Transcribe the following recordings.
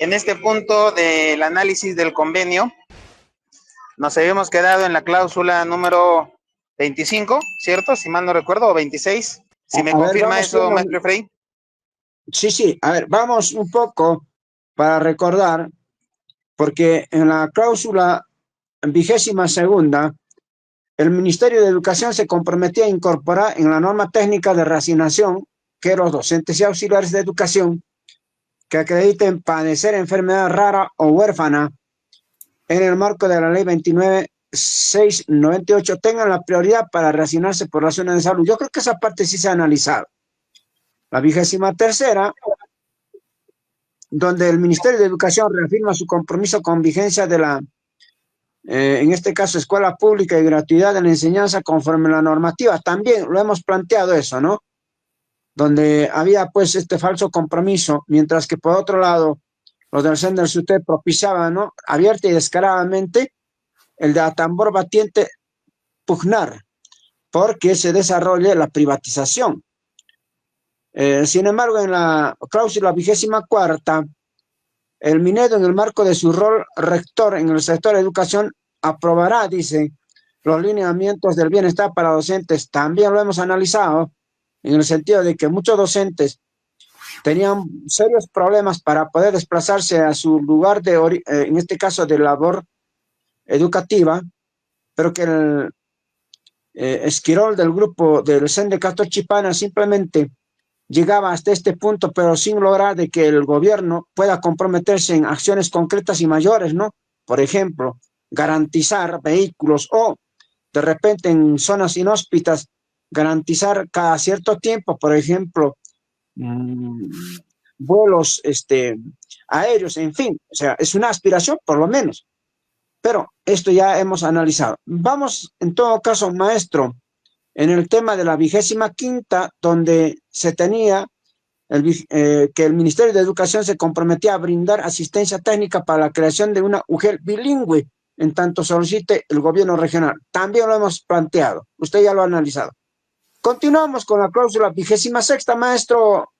en este punto del análisis del convenio, nos habíamos quedado en la cláusula número 25, ¿cierto? Si mal no recuerdo, o 26. Si me A ver, confirma vamos eso, viendo. maestro Efraín. Sí, a ver, vamos un poco para recordar, porque en la cláusula 22ª, el Ministerio de Educación se comprometía a incorporar en la norma técnica de reasignación que los docentes y auxiliares de educación que acrediten padecer enfermedad rara o huérfana en el marco de la ley 29.698 tengan la prioridad para reasignarse por razones de salud. Yo creo que esa parte sí se ha analizado. La 23ª, donde el Ministerio de Educación reafirma su compromiso con vigencia de la, en este caso, escuela pública y gratuidad de la enseñanza conforme a la normativa. También lo hemos planteado eso, ¿no? Donde había pues este falso compromiso, mientras que por otro lado, los del CEN del SUTEP propiciaban, ¿no? Abierta y descaradamente el de a tambor batiente pugnar porque se desarrolle la privatización. Sin embargo, en la cláusula 24ª, el Minedo, en el marco de su rol rector en el sector de educación, aprobará, dice, los lineamientos del bienestar para docentes. También lo hemos analizado en el sentido de que muchos docentes tenían serios problemas para poder desplazarse a su lugar de, en este caso, de labor educativa, pero que el Esquirol del grupo del CEN de Catochipana simplemente llegaba hasta este punto, pero sin lograr de que el gobierno pueda comprometerse en acciones concretas y mayores, ¿no? Por ejemplo, garantizar vehículos o de repente en zonas inhóspitas, garantizar cada cierto tiempo, por ejemplo, vuelos aéreos, en fin, o sea, es una aspiración por lo menos, pero esto ya hemos analizado. Vamos, en todo caso, maestro, en el tema de la 25ª, donde se tenía que el Ministerio de Educación se comprometía a brindar asistencia técnica para la creación de una UGEL bilingüe, en tanto solicite el gobierno regional. También lo hemos planteado, usted ya lo ha analizado. Continuamos con la cláusula 26ª, maestro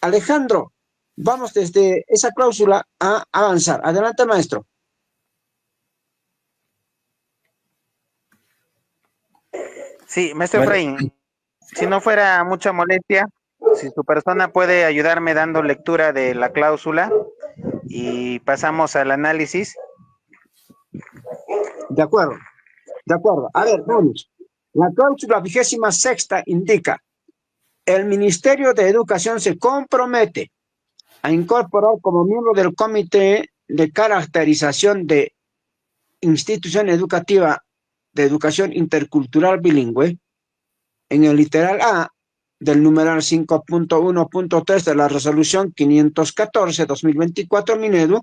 Alejandro. Vamos desde esa cláusula a avanzar. Adelante, maestro. Sí, maestro Bueno, Efraín, si no fuera mucha molestia, si su persona puede ayudarme dando lectura de la cláusula y pasamos al análisis. de acuerdo, de acuerdo. A ver, vamos. La cláusula 26ª indica: el Ministerio de Educación se compromete a incorporar como miembro del Comité de Caracterización de Institución Educativa de Educación Intercultural Bilingüe, en el literal A del numeral 5.1.3 de la resolución 514-2024 Minedu,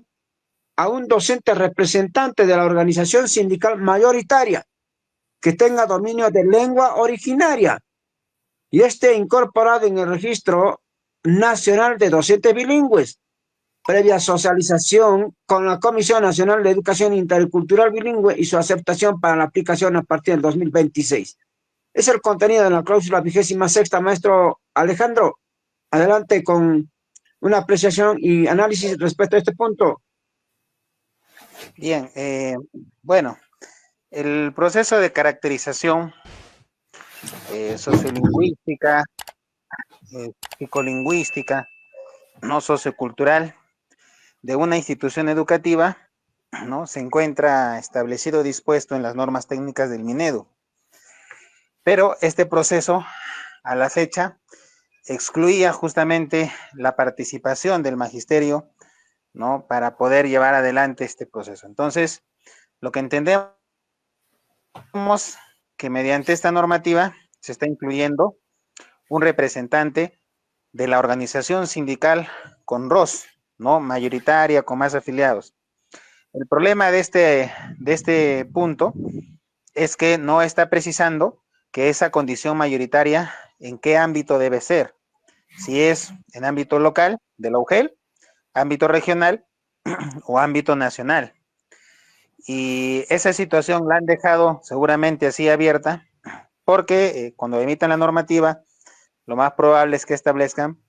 a un docente representante de la organización sindical mayoritaria que tenga dominio de lengua originaria y esté incorporado en el Registro Nacional de Docentes Bilingües, previa socialización con la Comisión Nacional de Educación Intercultural Bilingüe y su aceptación para la aplicación a partir del 2026. Es el contenido de la cláusula 26ª, maestro Alejandro. Adelante con una apreciación y análisis respecto a este punto. Bien, bueno, el proceso de caracterización sociolingüística, psicolingüística, no sociocultural de una institución educativa, ¿no? Se encuentra establecido, dispuesto en las normas técnicas del Minedu. Pero este proceso, a la fecha, excluía justamente la participación del magisterio, ¿no? Para poder llevar adelante este proceso. Entonces, lo que entendemos que mediante esta normativa se está incluyendo un representante de la organización sindical con ROS, ¿no? Mayoritaria, con más afiliados. El problema de este punto es que no está precisando que esa condición mayoritaria en qué ámbito debe ser. Si es en ámbito local de la UGEL, ámbito regional o ámbito nacional. Y esa situación la han dejado seguramente así abierta porque cuando emitan la normativa, lo más probable es que establezcan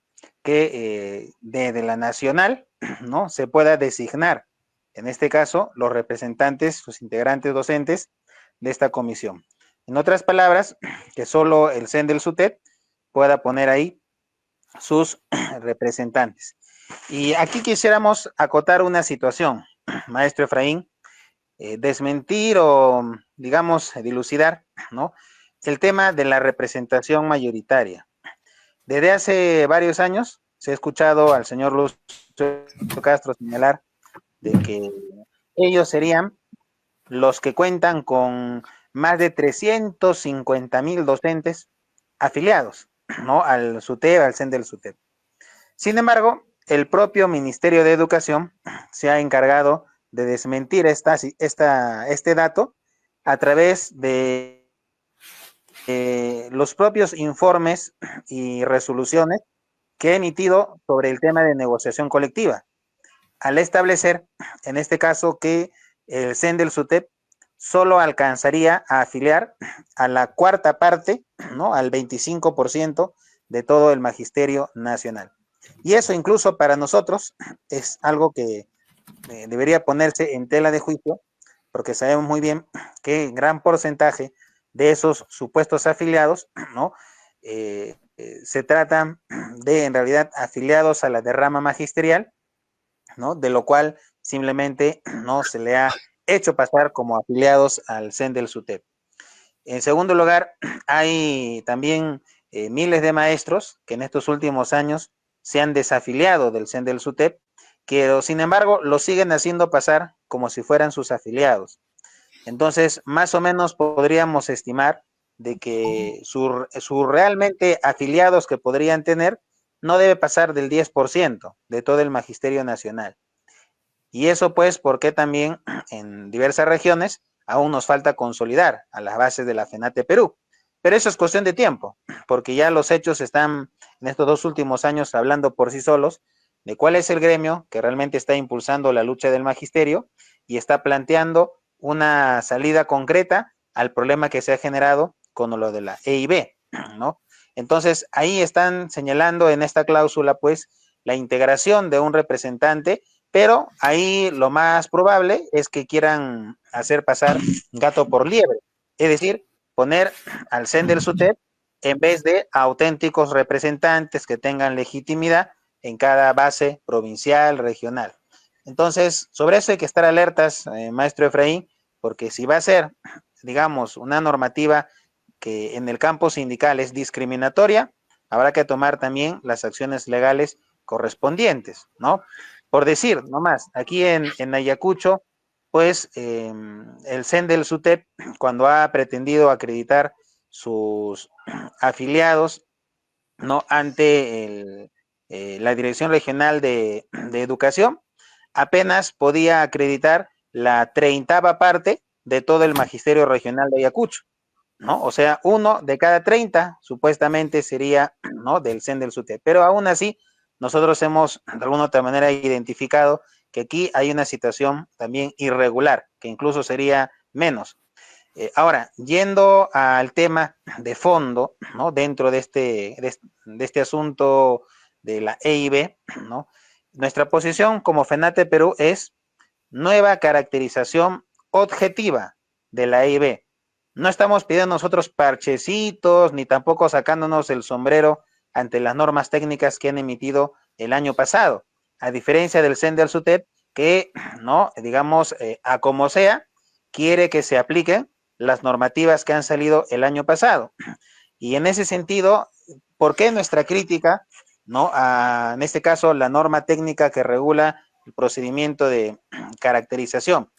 que de la nacional, ¿no? Se pueda designar, en este caso, los representantes, sus integrantes docentes de esta comisión. En otras palabras, que solo el CEN del SUTEP pueda poner ahí sus representantes. Y aquí quisiéramos acotar una situación, maestro Efraín, desmentir o, digamos, dilucidar, ¿no? El tema de la representación mayoritaria. Desde hace varios años se ha escuchado al señor Lucio Castro señalar de que ellos serían los que cuentan con más de 350,000 docentes afiliados, ¿no? Al SUTEP, al CEN del SUTEP. Sin embargo, el propio Ministerio de Educación se ha encargado de desmentir este dato a través de los propios informes y resoluciones que ha emitido sobre el tema de negociación colectiva, al establecer, en este caso, que el CEN del SUTEP solo alcanzaría a afiliar a la cuarta parte, ¿no? Al 25% de todo el magisterio nacional. Y eso incluso para nosotros es algo que debería ponerse en tela de juicio, porque sabemos muy bien que gran porcentaje de esos supuestos afiliados, ¿no? Se tratan de, en realidad, afiliados a la derrama magisterial, ¿no? De lo cual simplemente no se le ha hecho pasar como afiliados al CEN del SUTEP. En segundo lugar, hay también miles de maestros que en estos últimos años se han desafiliado del CEN del SUTEP, que sin embargo lo siguen haciendo pasar como si fueran sus afiliados. Entonces, más o menos podríamos estimar de que sus realmente afiliados que podrían tener no debe pasar del 10% de todo el magisterio nacional. Y eso pues porque también en diversas regiones aún nos falta consolidar a las bases de la FENATE Perú. Pero eso es cuestión de tiempo, porque ya los hechos están en estos 2 últimos años hablando por sí solos de cuál es el gremio que realmente está impulsando la lucha del magisterio y está planteando una salida concreta al problema que se ha generado con lo de la EIB, ¿no? Entonces, ahí están señalando en esta cláusula, pues, la integración de un representante, pero ahí lo más probable es que quieran hacer pasar gato por liebre, es decir, poner al CEN del SUTEP en vez de auténticos representantes que tengan legitimidad en cada base provincial, regional. Entonces, sobre eso hay que estar alertas, maestro Efraín, porque si va a ser, digamos, una normativa que en el campo sindical es discriminatoria, habrá que tomar también las acciones legales correspondientes, ¿no? Por decir, nomás, aquí en Ayacucho, pues el CEN del SUTEP, cuando ha pretendido acreditar sus afiliados, ¿no? Ante la Dirección Regional de Educación, apenas podía acreditar la 30ª parte de todo el magisterio regional de Ayacucho, ¿no? O sea, uno de cada 30 supuestamente sería, ¿no? Del CEN del SUTEP, pero aún así nosotros hemos de alguna otra manera identificado que aquí hay una situación también irregular, que incluso sería menos. Ahora, yendo al tema de fondo, ¿no? Dentro de este asunto de la EIB, ¿no? Nuestra posición como FENATE Perú es nueva caracterización objetiva de la EIB. No estamos pidiendo nosotros parchecitos, ni tampoco sacándonos el sombrero ante las normas técnicas que han emitido el año pasado, a diferencia del CEN del SUTEP, que, no, digamos, a como sea, quiere que se apliquen las normativas que han salido el año pasado. Y en ese sentido, ¿por qué nuestra crítica, no, en este caso, la norma técnica que regula el procedimiento de caracterización?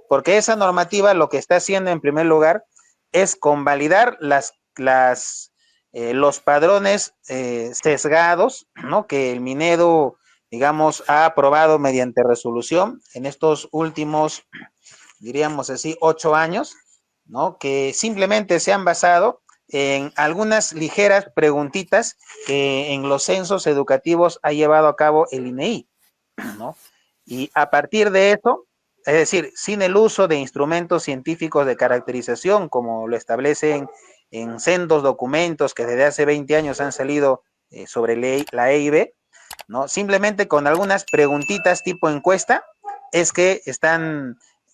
Porque esa normativa lo que está haciendo en primer lugar es convalidar los padrones sesgados, ¿no? Que el Minedu, digamos, ha aprobado mediante resolución en estos últimos, diríamos así, 8 años, ¿no? Que simplemente se han basado en algunas ligeras preguntitas que en los censos educativos ha llevado a cabo el INEI, ¿no? Y a partir de eso, es decir, sin el uso de instrumentos científicos de caracterización, como lo establecen en sendos documentos que desde hace 20 años han salido sobre la EIB, ¿no? Simplemente con algunas preguntitas tipo encuesta, es que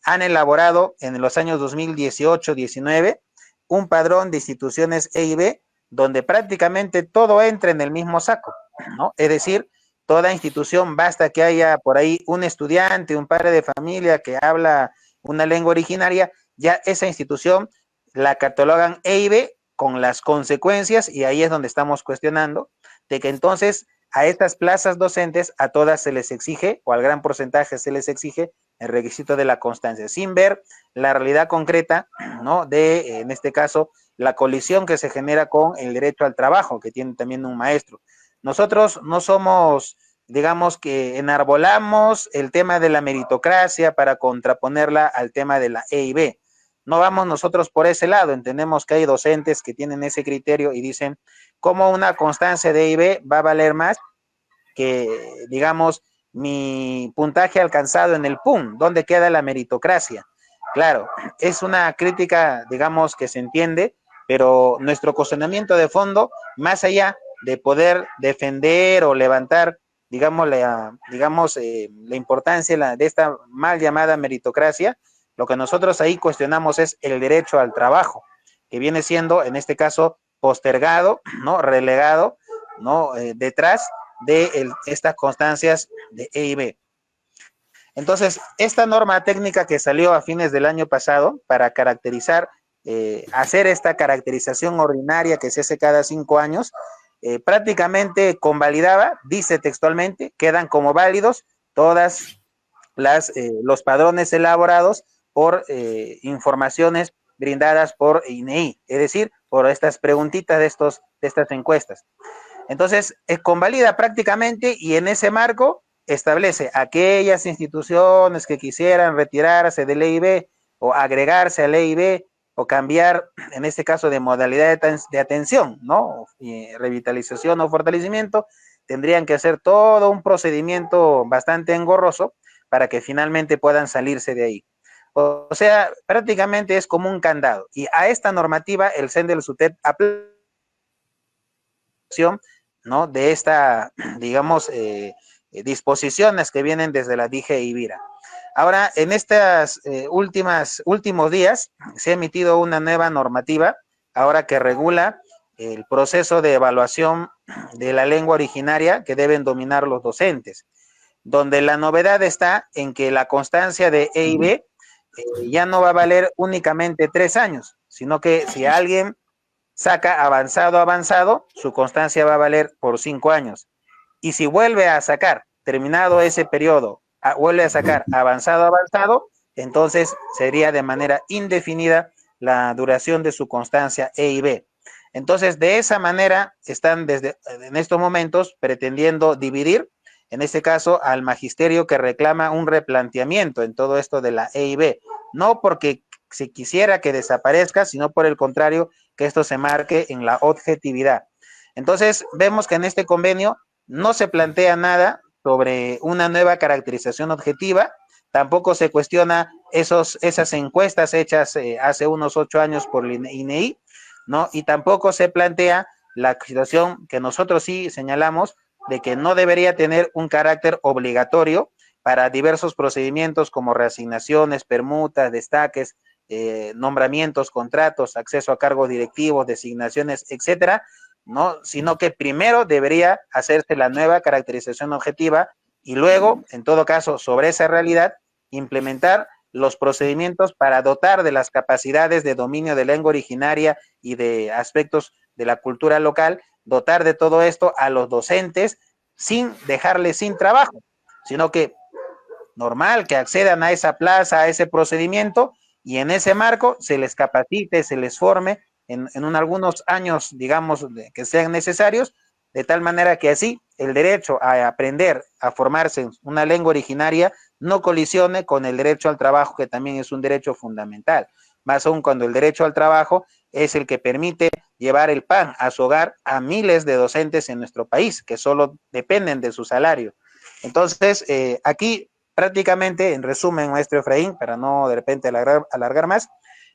han elaborado en los años 2018-19 un padrón de instituciones EIB donde prácticamente todo entra en el mismo saco, ¿no? Es decir, toda institución, basta que haya por ahí un estudiante, un padre de familia que habla una lengua originaria, ya esa institución la catalogan EIB con las consecuencias, y ahí es donde estamos cuestionando, de que entonces a estas plazas docentes a todas se les exige, o al gran porcentaje se les exige, el requisito de la constancia, sin ver la realidad concreta, ¿no? De, en este caso, la colisión que se genera con el derecho al trabajo, que tiene también un maestro. Nosotros no somos, digamos, que enarbolamos el tema de la meritocracia para contraponerla al tema de la EIB. No vamos nosotros por ese lado, entendemos que hay docentes que tienen ese criterio y dicen, ¿cómo una constancia de EIB va a valer más que, digamos, mi puntaje alcanzado en el PUM? ¿Dónde queda la meritocracia? Claro, es una crítica, digamos, que se entiende, pero nuestro cuestionamiento de fondo, más allá de poder defender o levantar, digamos, la importancia de esta mal llamada meritocracia, lo que nosotros ahí cuestionamos es el derecho al trabajo, que viene siendo, en este caso, postergado, ¿no? Relegado, ¿no? Detrás de estas constancias de EIB. Entonces, esta norma técnica que salió a fines del año pasado para caracterizar, hacer esta caracterización ordinaria que se hace cada 5 años, prácticamente convalidaba, dice textualmente, quedan como válidos todas los padrones elaborados por informaciones brindadas por INEI, es decir, por estas preguntitas de estas encuestas. Entonces, convalida prácticamente, y en ese marco establece aquellas instituciones que quisieran retirarse del EIB o agregarse al EIB o cambiar, en este caso, de modalidad de atención, ¿no? Revitalización o fortalecimiento, tendrían que hacer todo un procedimiento bastante engorroso para que finalmente puedan salirse de ahí. O sea, prácticamente es como un candado. Y a esta normativa el CEN del SUTEP aplica, ¿no? De esta, digamos, disposiciones que vienen desde la DIGE Ibira. Ahora, en estas últimos días se ha emitido una nueva normativa, ahora que regula el proceso de evaluación de la lengua originaria que deben dominar los docentes, donde la novedad está en que la constancia de EIB ya no va a valer únicamente 3 años, sino que si alguien saca avanzado, su constancia va a valer por 5 años. Y si vuelve a sacar, terminado ese periodo, vuelve a sacar avanzado, entonces sería de manera indefinida la duración de su constancia EIB. Entonces, de esa manera están en estos momentos pretendiendo dividir, en este caso, al magisterio que reclama un replanteamiento en todo esto de la EIB. No porque se quisiera que desaparezca, sino por el contrario, que esto se marque en la objetividad. Entonces, vemos que en este convenio no se plantea nada sobre una nueva caracterización objetiva, tampoco se cuestiona esas encuestas hechas hace unos 8 años por INEI, ¿no? Y tampoco se plantea la situación que nosotros sí señalamos de que no debería tener un carácter obligatorio para diversos procedimientos como reasignaciones, permutas, destaques, nombramientos, contratos, acceso a cargos directivos, designaciones, etcétera, ¿no? Sino que primero debería hacerse la nueva caracterización objetiva y luego, en todo caso, sobre esa realidad, implementar los procedimientos para dotar de las capacidades de dominio de lengua originaria y de aspectos de la cultura local, dotar de todo esto a los docentes sin dejarles sin trabajo, sino que normal que accedan a esa plaza, a ese procedimiento, y en ese marco se les capacite, se les forme en algunos años, digamos, que sean necesarios, de tal manera que así el derecho a aprender, a formarse en una lengua originaria, no colisione con el derecho al trabajo, que también es un derecho fundamental, más aún cuando el derecho al trabajo es el que permite llevar el pan a su hogar a miles de docentes en nuestro país, que solo dependen de su salario. Entonces, aquí prácticamente, en resumen, maestro Efraín, para no de repente alargar más,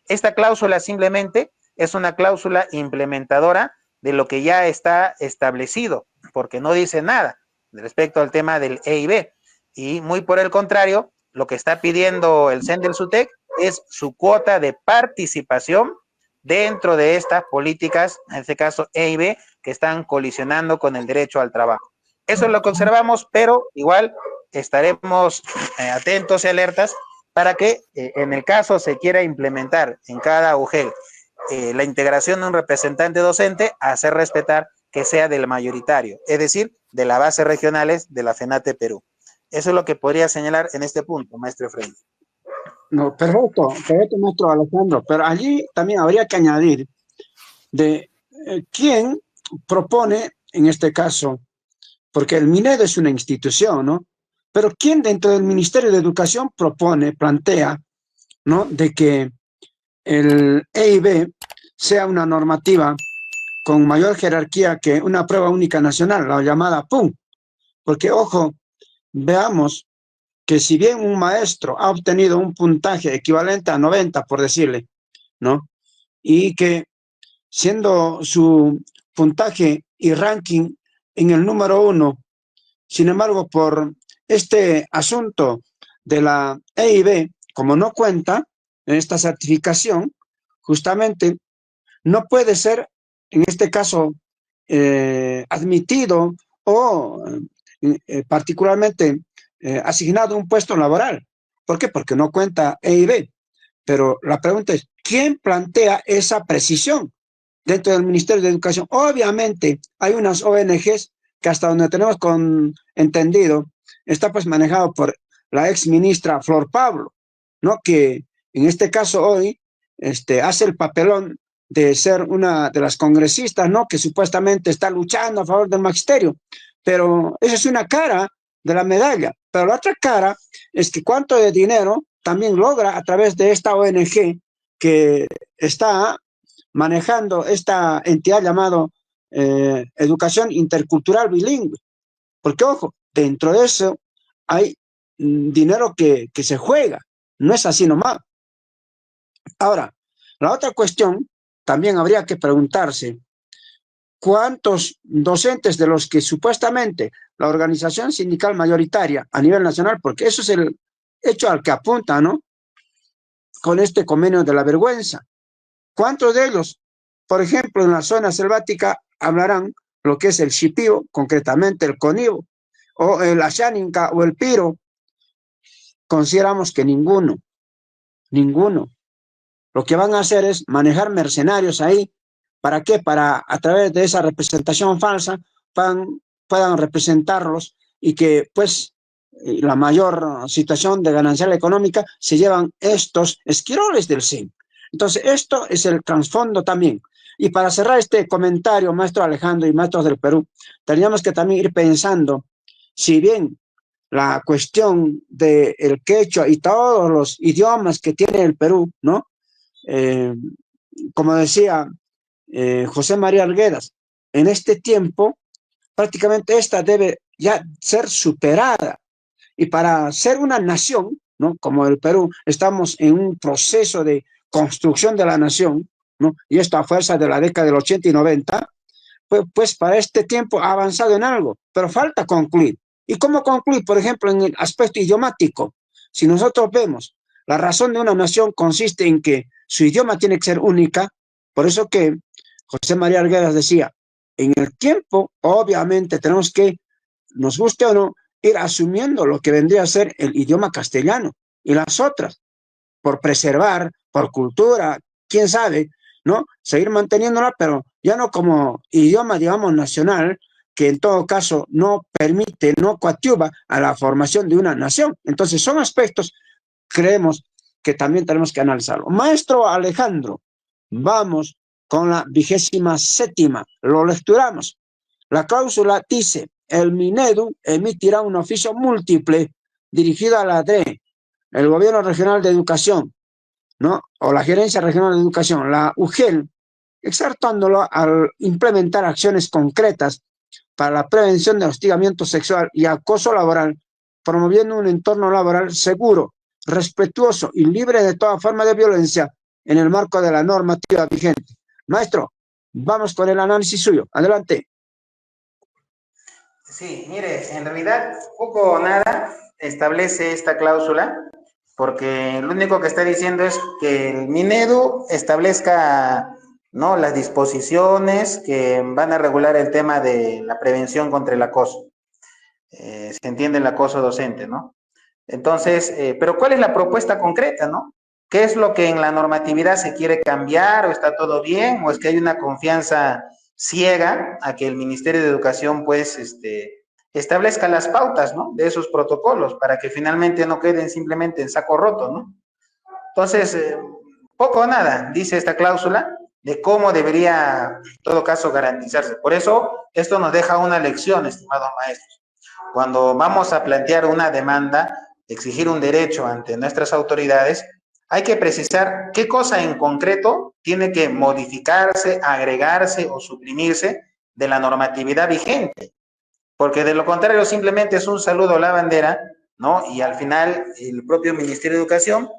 esta cláusula simplemente es una cláusula implementadora de lo que ya está establecido porque no dice nada respecto al tema del EIB. Y muy por el contrario, lo que está pidiendo el CEN del SUTEC es su cuota de participación dentro de estas políticas, en este caso EIB, que están colisionando con el derecho al trabajo. Eso es lo que observamos, pero igual estaremos atentos y alertas para que en el caso se quiera implementar en cada UGEL la integración de un representante docente, hacer respetar que sea del mayoritario, es decir, de las bases regionales de la FENATE Perú. Eso es lo que podría señalar en este punto, maestro Efraín. No, perfecto, perfecto, maestro Alejandro, pero allí también habría que añadir de quién propone, en este caso, porque el Minedo es una institución, ¿no? Pero quién dentro del Ministerio de Educación propone, plantea, ¿no? De que el EIB sea una normativa con mayor jerarquía que una prueba única nacional, la llamada PUN. Porque, ojo, veamos que si bien un maestro ha obtenido un puntaje equivalente a 90, por decirle, ¿no? Y que siendo su puntaje y ranking en el número 1, sin embargo, por este asunto de la EIB, como no cuenta en esta certificación, justamente no puede ser, en este caso, admitido o particularmente asignado un puesto laboral. ¿Por qué? Porque no cuenta EIB. Pero la pregunta es, ¿quién plantea esa precisión dentro del Ministerio de Educación? Obviamente hay unas ONGs que hasta donde tenemos entendido, está pues manejado por la ex ministra Flor Pablo, ¿no? Que en este caso hoy hace el papelón de ser una de las congresistas, ¿no? Que supuestamente está luchando a favor del magisterio, pero esa es una cara de la medalla, pero la otra cara es que cuánto de dinero también logra a través de esta ONG que está manejando esta entidad llamada Educación Intercultural Bilingüe, porque ojo, dentro de eso hay dinero que se juega, no es así nomás. Ahora, la otra cuestión, también habría que preguntarse, ¿cuántos docentes de los que supuestamente la organización sindical mayoritaria a nivel nacional, porque eso es el hecho al que apunta, ¿no? Con este convenio de la vergüenza, ¿cuántos de ellos, por ejemplo, en la zona selvática hablarán lo que es el shipío, concretamente el conibo, o el asháninca o el piro? Consideramos que ninguno, ninguno. Lo que van a hacer es manejar mercenarios ahí. ¿Para qué? Para a través de esa representación falsa puedan representarlos y que pues la mayor situación de ganancial económica se llevan estos esquiroles del CIN. Entonces esto es el trasfondo también. Y para cerrar este comentario, maestro Alejandro y maestros del Perú, teníamos que también ir pensando, si bien la cuestión del quechua y todos los idiomas que tiene el Perú, ¿no? Como decía José María Arguedas, en este tiempo prácticamente esta debe ya ser superada. Y para ser una nación, ¿no? Como el Perú, estamos en un proceso de construcción de la nación, ¿no? Y esto a fuerza de la década del 80 y 90, pues para este tiempo ha avanzado en algo, pero falta concluir. ¿Y cómo concluir? Por ejemplo, en el aspecto idiomático. Si nosotros vemos, la razón de una nación consiste en que su idioma tiene que ser única, por eso que José María Arguedas decía, en el tiempo, obviamente, tenemos que, nos guste o no, ir asumiendo lo que vendría a ser el idioma castellano y las otras, por preservar, por cultura, quién sabe, ¿no? Seguir manteniéndola, pero ya no como idioma, digamos, nacional, que en todo caso no permite, no coadyuva a la formación de una nación. Entonces son aspectos, creemos, que también tenemos que analizarlo. Maestro Alejandro, vamos con la 27ª, lo lecturamos. La cláusula dice, el Minedu emitirá un oficio múltiple dirigido a la DRE, el Gobierno Regional de Educación, ¿no? O la Gerencia Regional de Educación, la UGEL, exhortándolo a implementar acciones concretas para la prevención del hostigamiento sexual y acoso laboral, promoviendo un entorno laboral seguro, respetuoso y libre de toda forma de violencia en el marco de la normativa vigente. Maestro, vamos con el análisis suyo. Adelante. Sí, mire, en realidad poco o nada establece esta cláusula, porque lo único que está diciendo es que el Minedu establezca, ¿no?, las disposiciones que van a regular el tema de la prevención contra el acoso. Se entiende el acoso docente, ¿no? Entonces, pero ¿cuál es la propuesta concreta, no? ¿Qué es lo que en la normatividad se quiere cambiar o está todo bien o es que hay una confianza ciega a que el Ministerio de Educación pues establezca las pautas, ¿no?, de esos protocolos para que finalmente no queden simplemente en saco roto, ¿no? Entonces, poco o nada dice esta cláusula de cómo debería, en todo caso, garantizarse. Por eso, esto nos deja una lección, estimados maestros. Cuando vamos a plantear una demanda, exigir un derecho ante nuestras autoridades, hay que precisar qué cosa en concreto tiene que modificarse, agregarse o suprimirse de la normatividad vigente, porque de lo contrario simplemente es un saludo a la bandera, ¿no? Y al final el propio Ministerio de Educación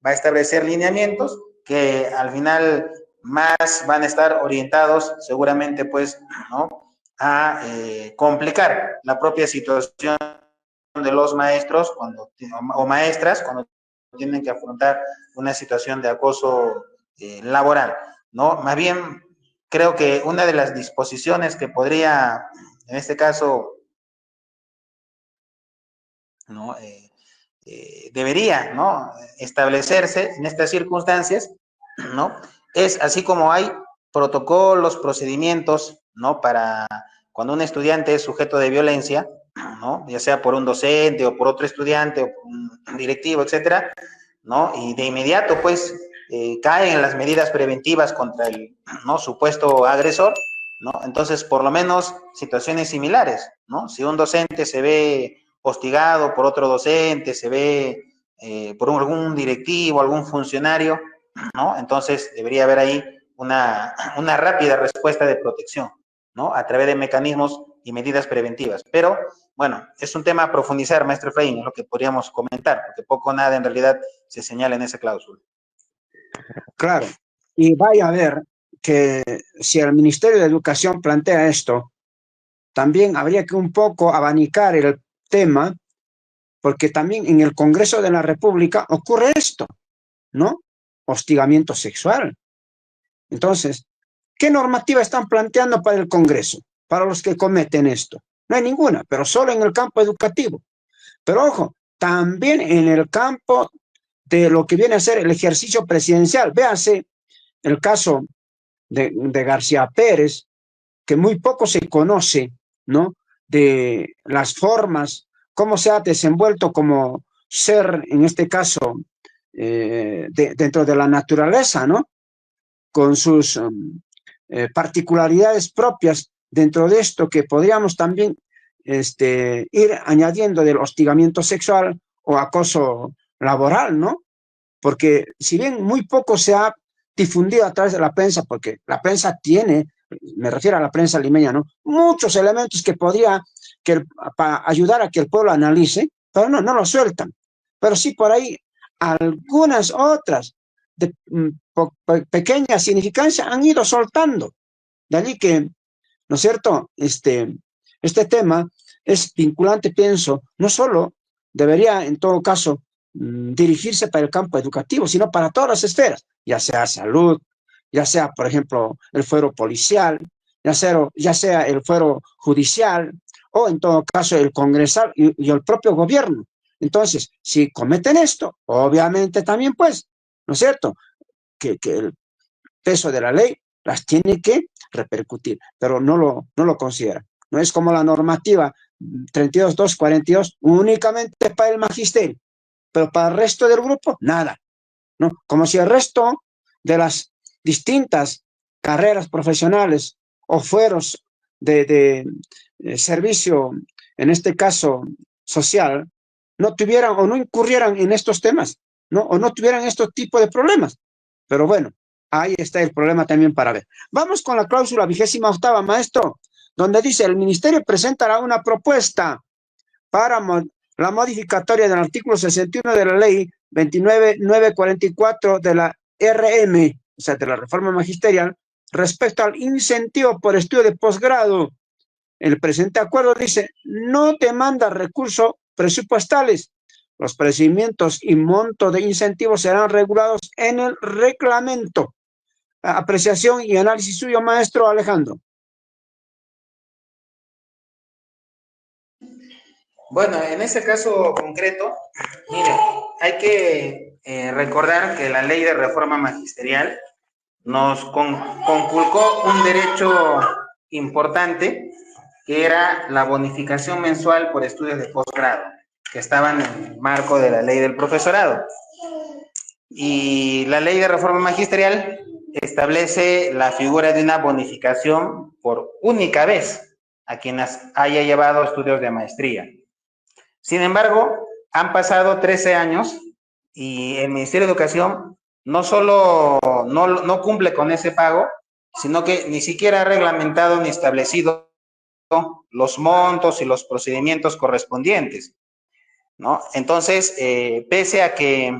va a establecer lineamientos que al final más van a estar orientados seguramente pues, ¿no?, a complicar la propia situación de los maestros cuando, o maestras cuando tienen que afrontar una situación de acoso laboral, ¿no? Más bien, creo que una de las disposiciones que podría, en este caso, ¿no?, debería, ¿no?, establecerse en estas circunstancias, ¿no?, es así como hay protocolos, procedimientos, ¿no?, para cuando un estudiante es sujeto de violencia, ¿no?, ya sea por un docente o por otro estudiante o por un directivo, etcétera, ¿no?, y de inmediato, pues, caen en las medidas preventivas contra el, ¿no?, supuesto agresor, ¿no? Entonces, por lo menos, situaciones similares, ¿no? Si un docente se ve hostigado por otro docente, se ve por algún directivo, algún funcionario, ¿no? Entonces, debería haber ahí una rápida respuesta de protección, ¿no?, a través de mecanismos y medidas preventivas. Pero, bueno, es un tema a profundizar, maestro Efraín, es lo que podríamos comentar, porque poco o nada en realidad se señala en esa cláusula. Claro, y vaya a ver que si el Ministerio de Educación plantea esto, también habría que un poco abanicar el tema, porque también en el Congreso de la República ocurre esto, ¿no? Hostigamiento sexual. Entonces, ¿qué normativa están planteando para el Congreso, para los que cometen esto? No hay ninguna, pero solo en el campo educativo. Pero ojo, también en el campo de lo que viene a ser el ejercicio presidencial. Véase el caso de García Pérez, que muy poco se conoce, ¿no?, de las formas, cómo se ha desenvuelto como ser, en este caso, dentro de la naturaleza, ¿no?, con sus particularidades propias dentro de esto que podríamos también ir añadiendo del hostigamiento sexual o acoso laboral, ¿no? Porque si bien muy poco se ha difundido a través de la prensa, porque la prensa tiene, me refiero a la prensa limeña, ¿no?, muchos elementos que podría para ayudar a que el pueblo analice, pero no lo sueltan. Pero sí por ahí algunas otras de pequeña significancia han ido soltando. De allí que, ¿no es cierto?, este tema es vinculante, pienso, no solo debería en todo caso dirigirse para el campo educativo, sino para todas las esferas, ya sea salud, ya sea, por ejemplo, el fuero policial, ya sea el fuero judicial, o en todo caso el congresal y el propio gobierno. Entonces, si cometen esto, obviamente también, pues, ¿no es cierto?, que el peso de la ley las tiene que repercutir, pero no lo considera. No es como la normativa 32.242 únicamente para el magisterio, pero para el resto del grupo, nada, ¿no? Como si el resto de las distintas carreras profesionales o fueros de servicio, en este caso social, no tuvieran o no incurrieran en estos temas, ¿no? O no tuvieran estos tipos de problemas. Pero bueno, ahí está el problema también para ver. Vamos con la cláusula 28ª, maestro, donde dice: el ministerio presentará una propuesta para la modificatoria del artículo 61 de la ley 29.944 de la RM, o sea, de la reforma magisterial, respecto al incentivo por estudio de posgrado El presente acuerdo dice, no demanda recursos presupuestales. Los procedimientos y monto de incentivos serán regulados en el reglamento. Apreciación y análisis suyo, maestro Alejandro. Bueno, en este caso concreto, mire, hay que recordar que la ley de reforma magisterial nos conculcó un derecho importante, que era la bonificación mensual por estudios de posgrado, que estaban en el marco de la ley del profesorado. Y la ley de reforma magisterial establece la figura de una bonificación por única vez a quien haya llevado estudios de maestría. Sin embargo, han pasado 13 años y el Ministerio de Educación no solo no cumple con ese pago, sino que ni siquiera ha reglamentado ni establecido los montos y los procedimientos correspondientes, ¿no? Entonces, pese a que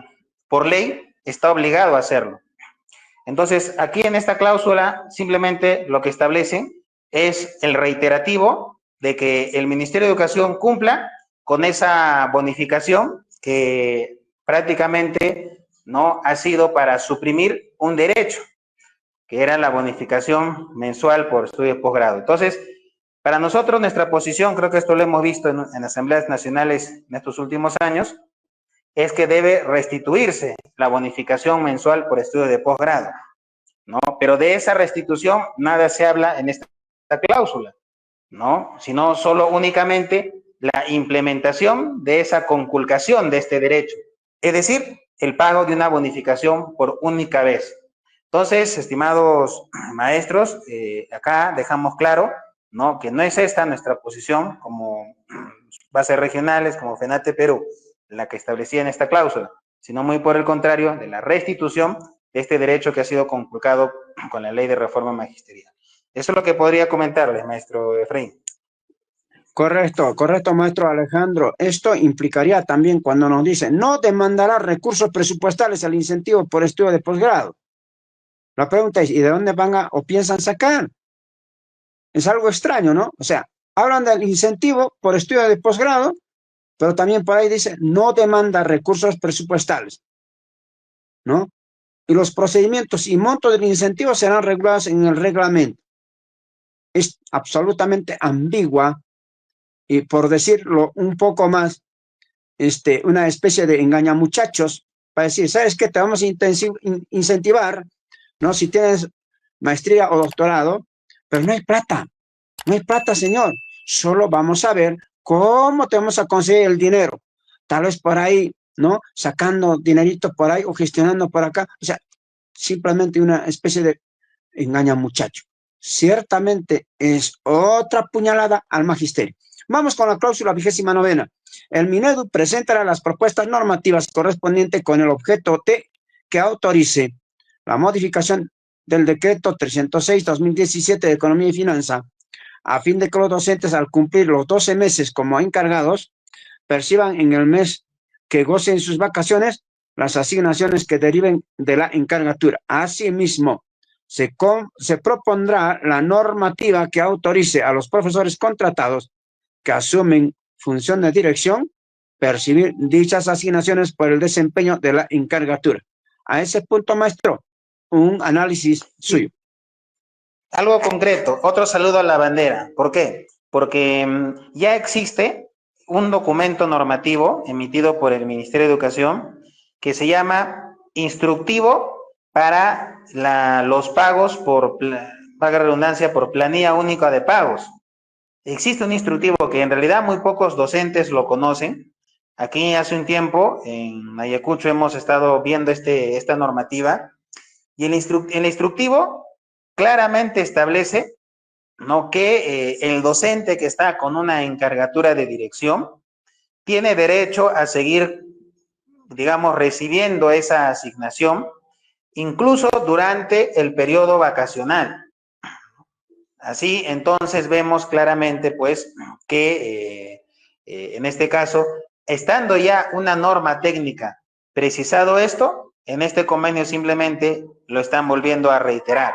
por ley está obligado a hacerlo. Entonces, aquí en esta cláusula, simplemente lo que establece es el reiterativo de que el Ministerio de Educación cumpla con esa bonificación que prácticamente no ha sido para suprimir un derecho, que era la bonificación mensual por estudio de posgrado. Entonces, para nosotros, nuestra posición, creo que esto lo hemos visto en asambleas nacionales en estos últimos años, es que debe restituirse la bonificación mensual por estudio de posgrado, ¿no? Pero de esa restitución nada se habla en esta cláusula, ¿no? Sino solo únicamente la implementación de esa conculcación de este derecho, es decir, el pago de una bonificación por única vez. Entonces, estimados maestros, acá dejamos claro, ¿no?, que no es esta nuestra posición como bases regionales, como FENATE Perú, la que establecía en esta cláusula, sino muy por el contrario, de la restitución de este derecho que ha sido conculcado con la ley de reforma magisterial. Eso es lo que podría comentarles, maestro Efraín. Correcto, correcto, maestro Alejandro. Esto implicaría también cuando nos dice, no demandará recursos presupuestales al incentivo por estudio de posgrado. La pregunta es, ¿y de dónde van a o piensan sacar? Es algo extraño, ¿no? O sea, hablan del incentivo por estudio de posgrado, pero también por ahí dice, no demanda recursos presupuestales, ¿no? Y los procedimientos y montos del incentivo serán regulados en el reglamento. Es absolutamente ambigua y, por decirlo un poco más, una especie de engañamuchachos para decir, ¿sabes qué? Te vamos a incentivar, ¿no? Si tienes maestría o doctorado, pero no hay plata, señor. Solo vamos a ver cómo te vamos a conseguir el dinero. Tal vez por ahí, ¿no? Sacando dinerito por ahí o gestionando por acá. O sea, simplemente una especie de engañamuchacho. Ciertamente es otra puñalada al magisterio. Vamos con la cláusula 29ª. El Minedu presentará las propuestas normativas correspondientes con el objeto de que autorice la modificación del decreto 306-2017 de Economía y Finanza, a fin de que los docentes, al cumplir los 12 meses como encargados, perciban en el mes que gocen sus vacaciones las asignaciones que deriven de la encargatura. Asimismo, se propondrá la normativa que autorice a los profesores contratados que asumen función de dirección percibir dichas asignaciones por el desempeño de la encargatura. A ese punto, maestro, un análisis suyo. Algo concreto, otro saludo a la bandera. ¿Por qué? Porque ya existe un documento normativo emitido por el Ministerio de Educación que se llama Instructivo para los pagos por, vaga redundancia, por planilla única de pagos. Existe un instructivo que en realidad muy pocos docentes lo conocen. Aquí hace un tiempo en Ayacucho hemos estado viendo esta normativa y el instructivo claramente establece, ¿no?, que el docente que está con una encargatura de dirección tiene derecho a seguir, digamos, recibiendo esa asignación, incluso durante el periodo vacacional. Así, entonces vemos claramente, pues, que en este caso, estando ya una norma técnica precisado esto, en este convenio simplemente lo están volviendo a reiterar,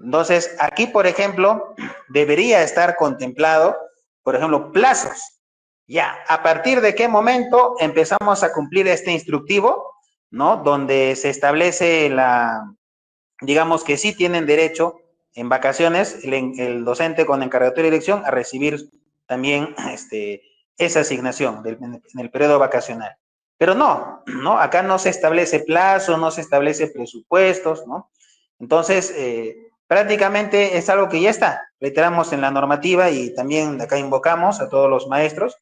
Entonces, aquí, por ejemplo, debería estar contemplado, por ejemplo, plazos. Ya, ¿a partir de qué momento empezamos a cumplir este instructivo, ¿no? Donde se establece digamos que sí tienen derecho en vacaciones el docente con encargatura de dirección a recibir también esa asignación en el periodo vacacional. Pero no, acá no se establece plazo, no se establece presupuestos, ¿no? Entonces, prácticamente es algo que ya está, reiteramos en la normativa y también acá invocamos a todos los maestros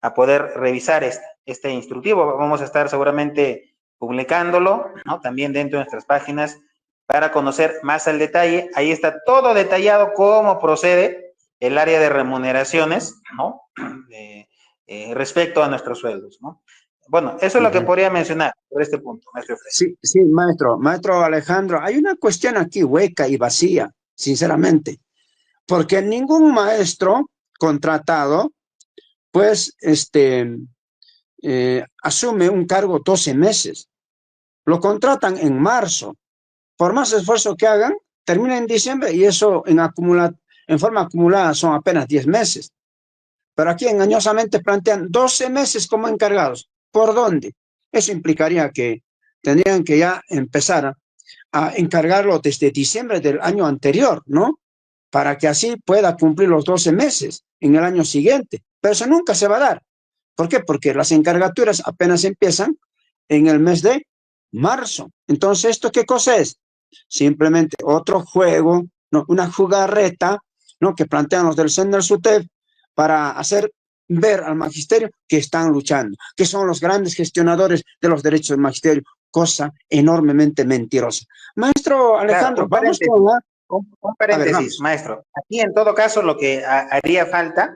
a poder revisar este instructivo. Vamos a estar seguramente publicándolo, ¿no? También dentro de nuestras páginas para conocer más al detalle. Ahí está todo detallado cómo procede el área de remuneraciones, ¿no? Respecto a nuestros sueldos, ¿no? Bueno, eso es lo que podría mencionar sobre este punto, maestro Frey. Sí, sí, maestro. Maestro Alejandro, hay una cuestión aquí hueca y vacía, sinceramente, porque ningún maestro contratado, pues, asume un cargo 12 meses. Lo contratan en marzo. Por más esfuerzo que hagan, termina en diciembre y eso en forma acumulada son apenas 10 meses. Pero aquí engañosamente plantean 12 meses como encargados. ¿Por dónde? Eso implicaría que tendrían que ya empezar a encargarlo desde diciembre del año anterior, ¿no? Para que así pueda cumplir los 12 meses en el año siguiente. Pero eso nunca se va a dar. ¿Por qué? Porque las encargaturas apenas empiezan en el mes de marzo. Entonces, ¿esto qué cosa es? Simplemente otro juego, ¿no? Una jugarreta, ¿no? Que plantean los del Sender SUTEP para hacer ver al magisterio que están luchando, que son los grandes gestionadores de los derechos del magisterio, cosa enormemente mentirosa. Maestro Claro, Alejandro, vamos con la... un A ver, paréntesis, vamos. maestro. Aquí en todo caso lo que haría falta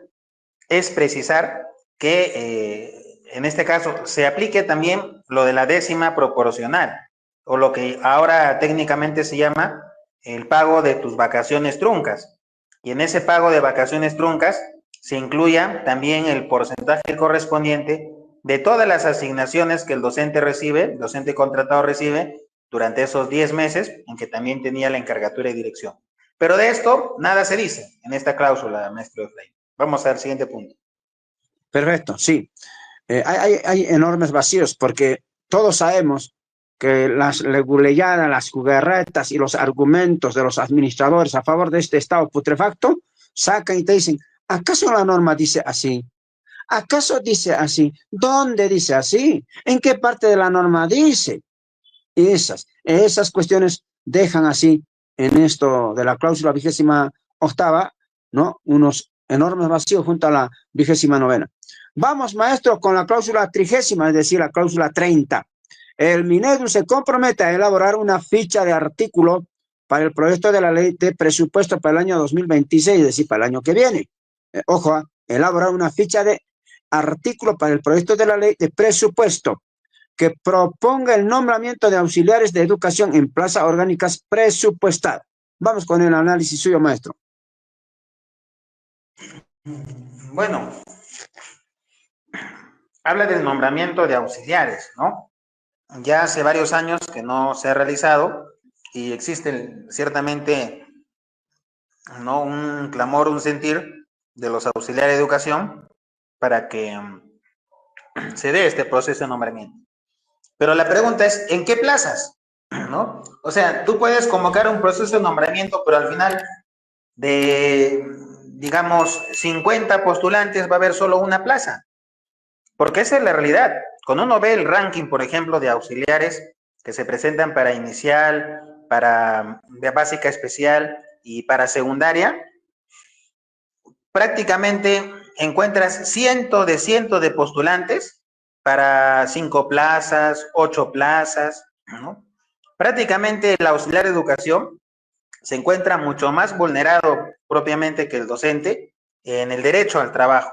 es precisar que en este caso se aplique también lo de la décima proporcional o lo que ahora técnicamente se llama el pago de tus vacaciones truncas. Y en ese pago de vacaciones truncas se incluya también el porcentaje correspondiente de todas las asignaciones que el docente recibe, el docente contratado recibe durante esos 10 meses en que también tenía la encargatura y dirección. Pero de esto nada se dice en esta cláusula, maestro Efraín. Vamos al siguiente punto. Perfecto, sí. Hay enormes vacíos porque todos sabemos que las leguleyadas, las jugarretas y los argumentos de los administradores a favor de este estado putrefacto sacan y te dicen, ¿acaso la norma dice así? ¿Acaso dice así? ¿Dónde dice así? ¿En qué parte de la norma dice? Y esas cuestiones dejan así en esto de la cláusula 28ª, ¿no? Unos enormes vacíos junto a la 29ª. Vamos, maestro, con la cláusula 30ª, es decir, la cláusula 30. El Minedu se compromete a elaborar una ficha de artículo para el proyecto de la ley de presupuesto para el año 2026, es decir, para el año que viene. Ojo, elaborar una ficha de artículo para el proyecto de la ley de presupuesto que proponga el nombramiento de auxiliares de educación en plazas orgánicas presupuestadas. Vamos con el análisis suyo, maestro. Bueno, habla del nombramiento de auxiliares, ¿no? Ya hace varios años que no se ha realizado y existe ciertamente, ¿no? Un clamor, un sentir de los auxiliares de educación para que se dé este proceso de nombramiento. Pero la pregunta es, ¿en qué plazas? ¿No? O sea, tú puedes convocar un proceso de nombramiento, pero al final de, digamos, 50 postulantes va a haber solo una plaza. Porque esa es la realidad. Cuando uno ve el ranking, por ejemplo, de auxiliares que se presentan para inicial, para básica especial y para secundaria, prácticamente encuentras cientos de postulantes para 5 plazas, 8 plazas, ¿no? Prácticamente el auxiliar de educación se encuentra mucho más vulnerado propiamente que el docente en el derecho al trabajo.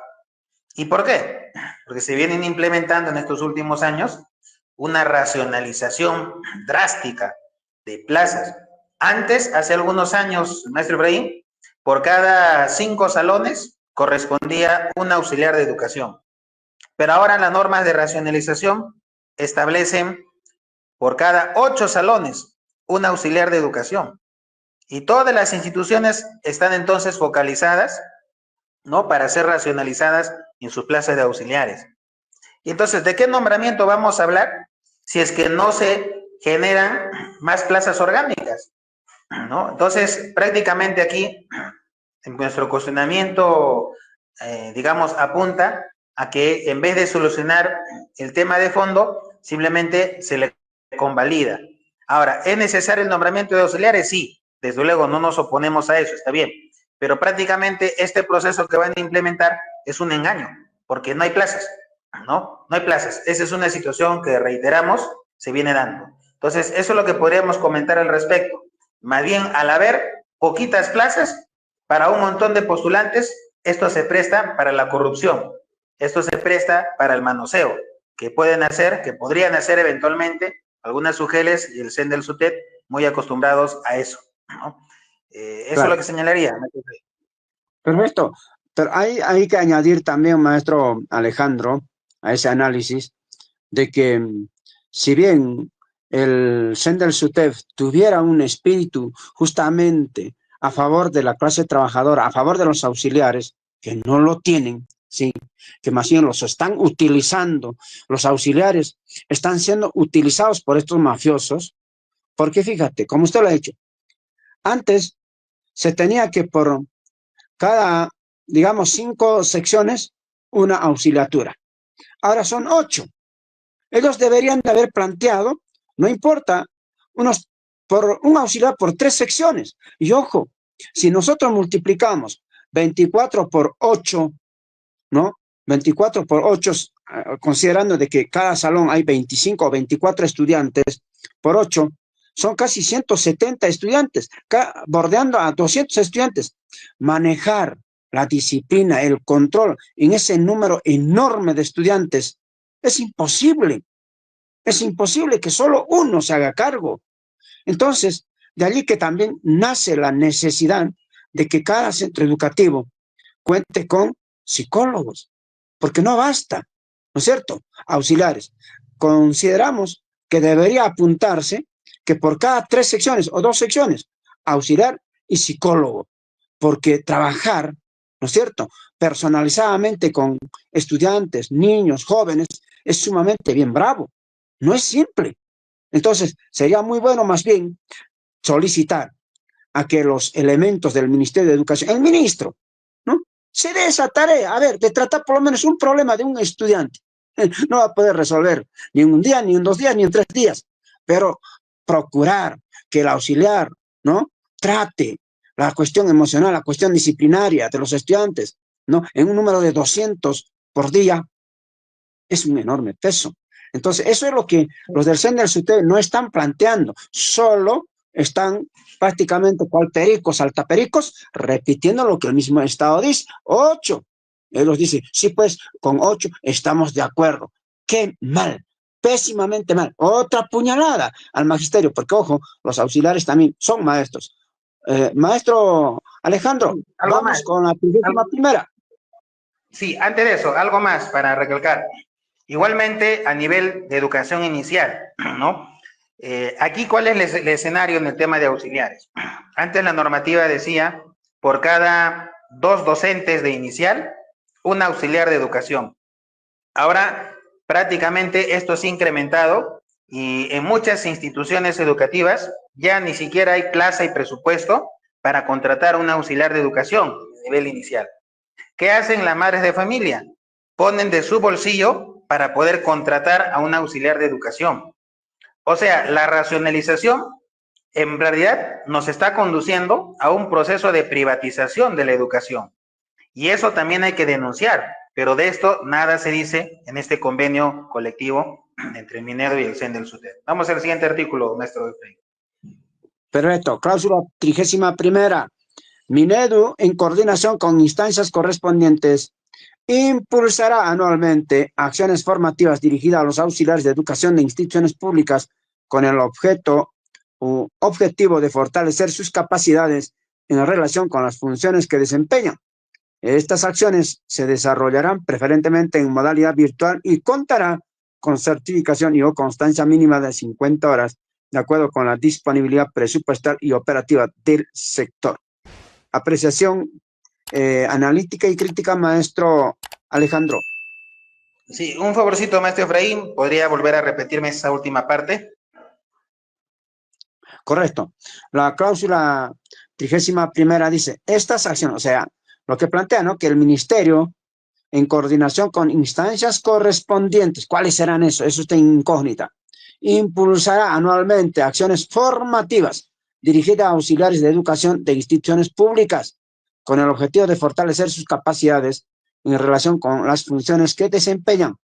¿Y por qué? Porque se vienen implementando en estos últimos años una racionalización drástica de plazas. Antes, hace algunos años, maestro Ibrahim, por cada 5 salones correspondía un auxiliar de educación. Pero ahora las normas de racionalización establecen por cada 8 salones un auxiliar de educación. Y todas las instituciones están entonces focalizadas, ¿no? Para ser racionalizadas en sus plazas de auxiliares. Y entonces, ¿de qué nombramiento vamos a hablar si es que no se generan más plazas orgánicas? ¿No? Entonces, prácticamente aquí, en nuestro cuestionamiento, digamos, apunta a que en vez de solucionar el tema de fondo, simplemente se le convalida. Ahora, ¿es necesario el nombramiento de auxiliares? Sí, desde luego no nos oponemos a eso, está bien, pero prácticamente este proceso que van a implementar es un engaño, porque no hay plazas, ¿no? No hay plazas. Esa es una situación que, reiteramos, se viene dando. Entonces, eso es lo que podríamos comentar al respecto. Más bien, al haber poquitas plazas para un montón de postulantes, esto se presta para la corrupción, esto se presta para el manoseo, que pueden hacer, que podrían hacer eventualmente algunas UGELes y el CEN del SUTET muy acostumbrados a eso, ¿no? Eso es lo Claro, que señalaría. perfecto. Pero hay que añadir también, maestro Alejandro, a ese análisis, de que si bien el CEN del SUTEF tuviera un espíritu justamente a favor de la clase trabajadora, a favor de los auxiliares, que no lo tienen, sí, que más bien los están utilizando, los auxiliares están siendo utilizados por estos mafiosos, porque fíjate, como usted lo ha dicho, antes se tenía que por cada, digamos, 5 secciones, una auxiliatura. Ahora son 8. Ellos deberían de haber planteado, no importa, por un auxiliar por 3 secciones. Y ojo, si nosotros multiplicamos 24 por 8, ¿no? 24 por 8, considerando de que cada salón hay 25 o 24 estudiantes, por 8, son casi 170 estudiantes, bordeando a 200 estudiantes. Manejar la disciplina, el control en ese número enorme de estudiantes es imposible. Es imposible que solo uno se haga cargo. Entonces, de allí que también nace la necesidad de que cada centro educativo cuente con psicólogos, porque no basta, ¿no es cierto? Auxiliares. Consideramos que debería apuntarse que por cada 3 secciones o 2 secciones, auxiliar y psicólogo, porque trabajar, ¿no es cierto?, personalizadamente con estudiantes, niños, jóvenes, es sumamente bien bravo. No es simple. Entonces, sería muy bueno más bien solicitar a que los elementos del Ministerio de Educación, el ministro, ¿no?, se dé esa tarea, a ver, de tratar por lo menos un problema de un estudiante. No va a poder resolver ni en un día, ni en 2 días, ni en 3 días, pero procurar que el auxiliar, ¿no?, trate la cuestión emocional, la cuestión disciplinaria de los estudiantes, ¿no?, en un número de 200 por día, es un enorme peso. Entonces, eso es lo que los del CEN del SUTEF no están planteando, solo están prácticamente cual pericos, saltapericos, repitiendo lo que el mismo Estado dice, 8. Ellos dicen, sí, pues, con 8 estamos de acuerdo. ¡Qué mal! Pésimamente mal. Otra puñalada al magisterio, porque, ojo, los auxiliares también son maestros. Maestro Alejandro, Algo más, vamos con la 31ª. sí, antes de eso, algo más para recalcar. Igualmente, a nivel de educación inicial, ¿no? Aquí, ¿cuál es el escenario en el tema de auxiliares? Antes la normativa decía, por cada 2 docentes de inicial, un auxiliar de educación. Ahora, prácticamente esto se ha incrementado y en muchas instituciones educativas ya ni siquiera hay plaza y presupuesto para contratar un auxiliar de educación a nivel inicial. ¿Qué hacen las madres de familia? Ponen de su bolsillo para poder contratar a un auxiliar de educación. O sea, la racionalización en realidad nos está conduciendo a un proceso de privatización de la educación. Y eso también hay que denunciar, pero de esto nada se dice en este convenio colectivo entre Minedo y el CEN del SUTEP. Vamos al siguiente artículo, maestro. Perfecto. Cláusula 31ª. Minedu, en coordinación con instancias correspondientes, impulsará anualmente acciones formativas dirigidas a los auxiliares de educación de instituciones públicas con el objetivo de fortalecer sus capacidades en relación con las funciones que desempeñan. Estas acciones se desarrollarán preferentemente en modalidad virtual y contará con certificación y o constancia mínima de 50 horas de acuerdo con la disponibilidad presupuestal y operativa del sector. Apreciación analítica y crítica, maestro Alejandro. Sí, un favorcito, maestro Efraín, ¿podría volver a repetirme esa última parte? Correcto. La cláusula 31ª dice, estas acciones, o sea, lo que plantea, ¿no? Que el ministerio, en coordinación con instancias correspondientes, ¿cuáles serán eso? Eso está incógnita. Impulsará anualmente acciones formativas dirigidas a auxiliares de educación de instituciones públicas, con el objetivo de fortalecer sus capacidades en relación con las funciones que desempeñan.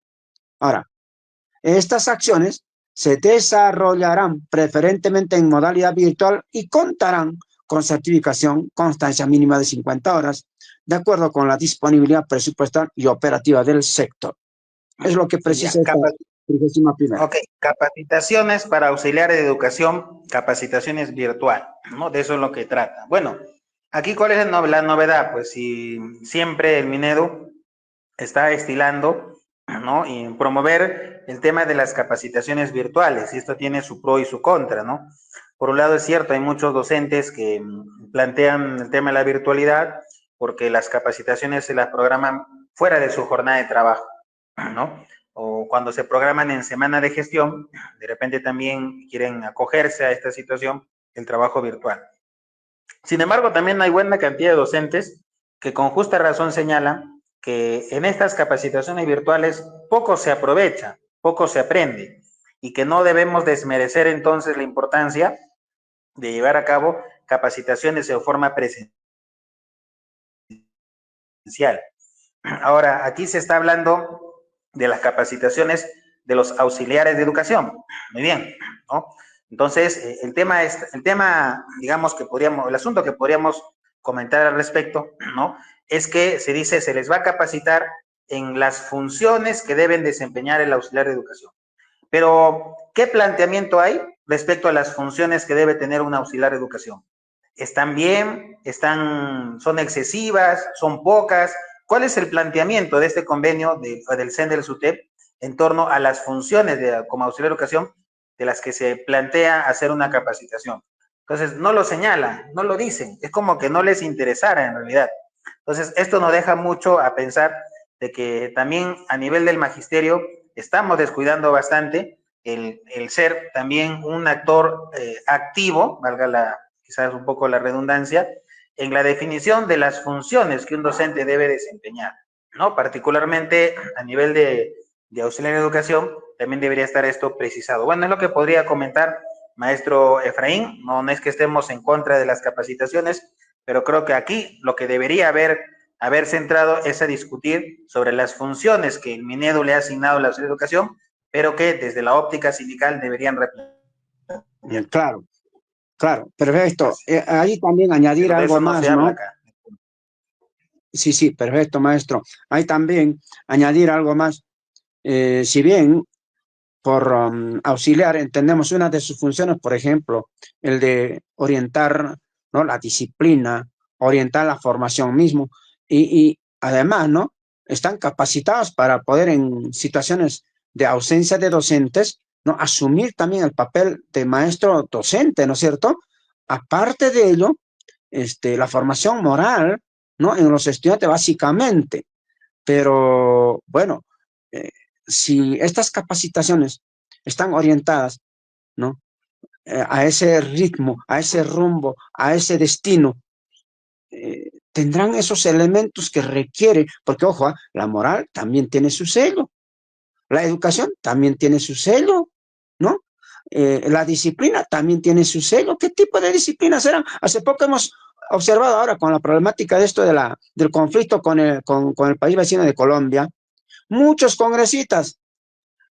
Ahora, estas acciones se desarrollarán preferentemente en modalidad virtual y contarán con certificación, constancia mínima de 50 horas, de acuerdo con la disponibilidad presupuestal y operativa del sector. Es lo que precisa esta 31ª. Ok, capacitaciones para auxiliares de educación, capacitaciones virtual, ¿no? De eso es lo que trata. Bueno, aquí ¿cuál es la novedad? Pues si siempre el Minedu está estilando, ¿no? Y promover el tema de las capacitaciones virtuales, y esto tiene su pro y su contra, ¿no? Por un lado es cierto, hay muchos docentes que plantean el tema de la virtualidad porque las capacitaciones se las programan fuera de su jornada de trabajo, ¿no? O cuando se programan en semana de gestión, de repente también quieren acogerse a esta situación, el trabajo virtual. Sin embargo, también hay buena cantidad de docentes que con justa razón señalan que en estas capacitaciones virtuales poco se aprovecha, poco se aprende y que no debemos desmerecer entonces la importancia de llevar a cabo capacitaciones de forma presencial. Ahora, aquí se está hablando de las capacitaciones de los auxiliares de educación. Muy bien, ¿no? Entonces, el tema, digamos que el asunto que podríamos comentar al respecto, ¿no? Es que se dice, se les va a capacitar en las funciones que deben desempeñar el auxiliar de educación. Pero, ¿qué planteamiento hay respecto a las funciones que debe tener un auxiliar de educación? ¿Están bien? ¿Son excesivas? ¿Son pocas? ¿Cuál es el planteamiento de este convenio del CEN del SUTEP en torno a las funciones como auxiliar de educación de las que se plantea hacer una capacitación? Entonces, no lo señalan, no lo dicen, es como que no les interesara en realidad. Entonces, esto nos deja mucho a pensar de que también a nivel del magisterio estamos descuidando bastante el ser también un actor activo, valga quizás un poco la redundancia, en la definición de las funciones que un docente debe desempeñar, ¿no? Particularmente a nivel de auxiliar de educación, también debería estar esto precisado. Bueno, es lo que podría comentar, maestro Efraín. No es que estemos en contra de las capacitaciones, pero creo que aquí lo que debería haber centrado es a discutir sobre las funciones que el Minedu le ha asignado a la educación, pero que desde la óptica sindical deberían replantear. Claro, claro, perfecto. Ahí también añadir Pero de algo eso no se más, habla ¿no? acá. Sí, sí, perfecto, maestro. Ahí también añadir algo más. Si bien por auxiliar entendemos una de sus funciones, por ejemplo, el de orientar, ¿no? La disciplina, orientar la formación mismo, y además, ¿no? Están capacitados para poder en situaciones de ausencia de docentes, ¿no? Asumir también el papel de maestro docente, ¿no es cierto? Aparte de ello, la formación moral, ¿no? En los estudiantes básicamente, pero bueno, eh, si estas capacitaciones están orientadas, ¿no? A ese ritmo, a ese rumbo, a ese destino, tendrán esos elementos que requiere, porque ojo, la moral también tiene su sello, la educación también tiene su sello, ¿no? La disciplina también tiene su sello. ¿Qué tipo de disciplina serán? Hace poco hemos observado ahora con la problemática de esto del conflicto con el país vecino de Colombia, muchos congresistas,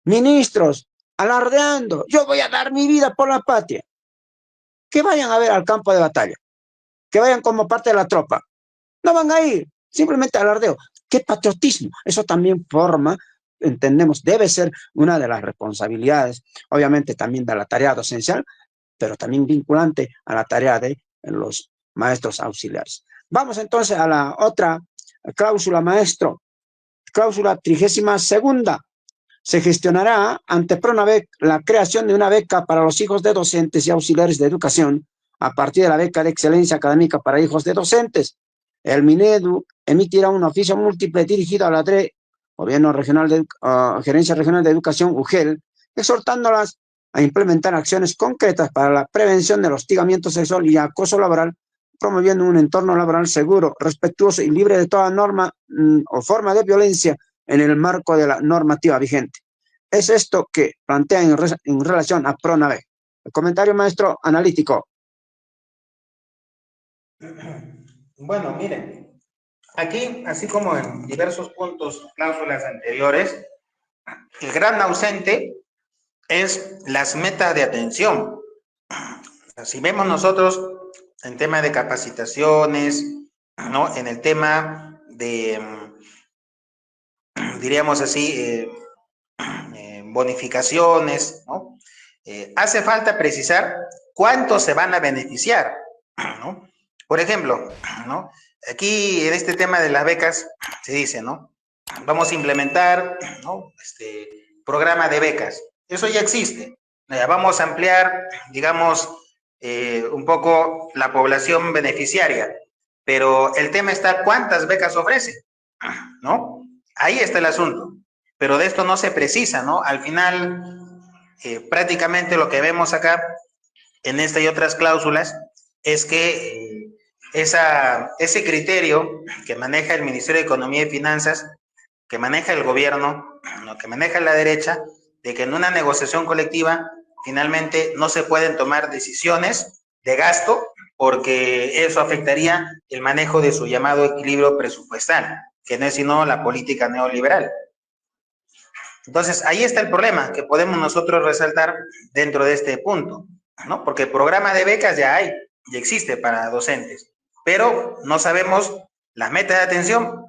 ministros, alardeando, yo voy a dar mi vida por la patria. Que vayan a ver al campo de batalla, que vayan como parte de la tropa. No van a ir, simplemente alardeo. ¿Qué patriotismo? Eso también forma, entendemos, debe ser una de las responsabilidades, obviamente también de la tarea docencial, pero también vinculante a la tarea de los maestros auxiliares. Vamos entonces a la otra cláusula, maestro. Cláusula 32ª. se gestionará ante PRONAVEC la creación de una beca para los hijos de docentes y auxiliares de educación a partir de la beca de excelencia académica para hijos de docentes. El Minedu emitirá un oficio múltiple dirigido a la DRE, Gobierno Regional de Gerencia Regional de Educación, UGEL, exhortándolas a implementar acciones concretas para la prevención del hostigamiento sexual y acoso laboral, promoviendo un entorno laboral seguro, respetuoso y libre de toda norma o forma de violencia en el marco de la normativa vigente. Es esto que plantea en relación a PRONAVEC. El comentario, maestro, analítico. Bueno, miren, aquí, así como en diversos puntos, cláusulas anteriores, el gran ausente es las metas de atención. Si vemos nosotros en tema de capacitaciones, ¿no? En el tema de, diríamos así, bonificaciones, ¿no? Hace falta precisar cuántos se van a beneficiar, ¿no? Por ejemplo, ¿no? Aquí en este tema de las becas se dice, ¿no? Vamos a implementar, ¿no? Programa de becas. Eso ya existe. Vamos a ampliar, digamos, un poco la población beneficiaria. Pero el tema está cuántas becas ofrece, ¿no? Ahí está el asunto. Pero de esto no se precisa, ¿no? Al final, prácticamente lo que vemos acá, en esta y otras cláusulas, es que ese criterio que maneja el Ministerio de Economía y Finanzas, que maneja el gobierno, ¿no? Que maneja la derecha, de que en una negociación colectiva finalmente no se pueden tomar decisiones de gasto porque eso afectaría el manejo de su llamado equilibrio presupuestal, que no es sino la política neoliberal. Entonces, ahí está el problema que podemos nosotros resaltar dentro de este punto, ¿no? Porque el programa de becas ya hay, ya existe para docentes, pero no sabemos las metas de atención.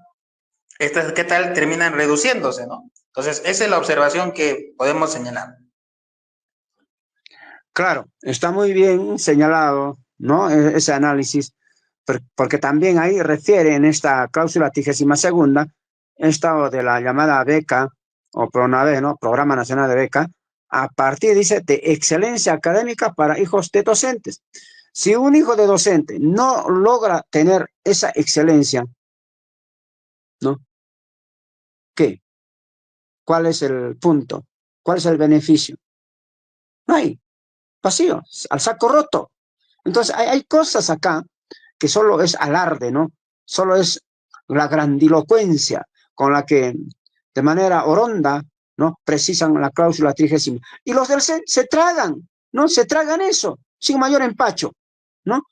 Estas, ¿qué tal? Terminan reduciéndose, ¿no? Entonces, esa es la observación que podemos señalar. Claro, está muy bien señalado, ¿no? Ese análisis, porque también ahí refiere en esta cláusula 32ª, esto de la llamada beca o PRONAVEC, ¿no? Programa Nacional de Beca, a partir, dice, de excelencia académica para hijos de docentes. Si un hijo de docente no logra tener esa excelencia, ¿no? ¿Qué? ¿Cuál es el punto? ¿Cuál es el beneficio? No hay, vacío, al saco roto. Entonces, hay cosas acá que solo es alarde, ¿no? Solo es la grandilocuencia con la que de manera oronda, ¿no? Precisan la cláusula 30. Y los del CEN se tragan, ¿no? Se tragan eso, sin mayor empacho, ¿no?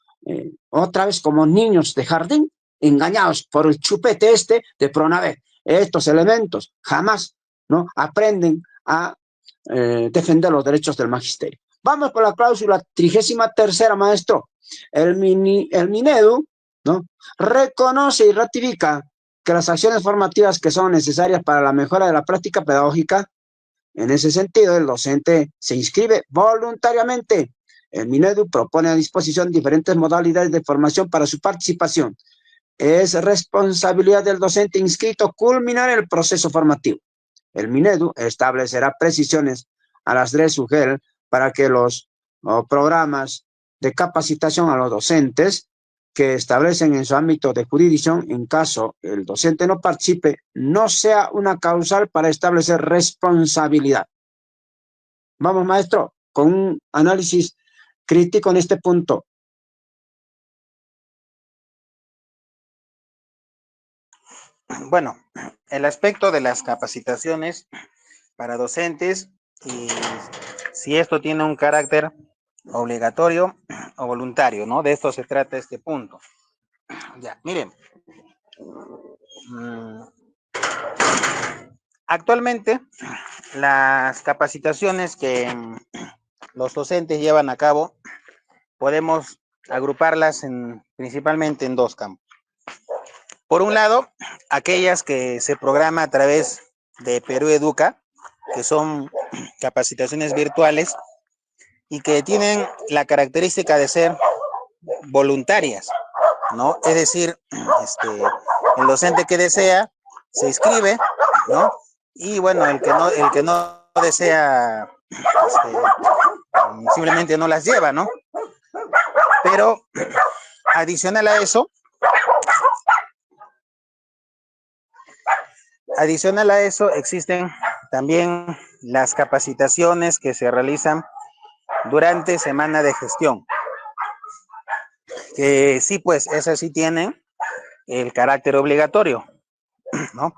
Otra vez como niños de jardín, engañados por el chupete de PRONAVEC. Estos elementos jamás, ¿no? Aprenden a defender los derechos del magisterio. Vamos por la cláusula 33ª, maestro. El Minedu, ¿no? Reconoce y ratifica que las acciones formativas que son necesarias para la mejora de la práctica pedagógica, en ese sentido, el docente se inscribe voluntariamente. El Minedu propone a disposición diferentes modalidades de formación para su participación. Es responsabilidad del docente inscrito culminar el proceso formativo. El Minedu establecerá precisiones a las DRES UGEL para que los programas de capacitación a los docentes que establecen en su ámbito de jurisdicción, en caso el docente no participe, no sea una causal para establecer responsabilidad. Vamos, maestro, con un análisis crítico en este punto. Bueno, el aspecto de las capacitaciones para docentes y si esto tiene un carácter obligatorio o voluntario, ¿no? De esto se trata este punto. Ya, miren. Actualmente, las capacitaciones que los docentes llevan a cabo, podemos agruparlas principalmente en dos campos. Por un lado, aquellas que se programa a través de Perú Educa, que son capacitaciones virtuales y que tienen la característica de ser voluntarias, ¿no? Es decir, el docente que desea se inscribe, ¿no? y bueno, el que no desea, simplemente no las lleva, ¿no? Pero adicional a eso, existen también las capacitaciones que se realizan durante semana de gestión, que sí, pues esas sí tienen el carácter obligatorio, ¿no?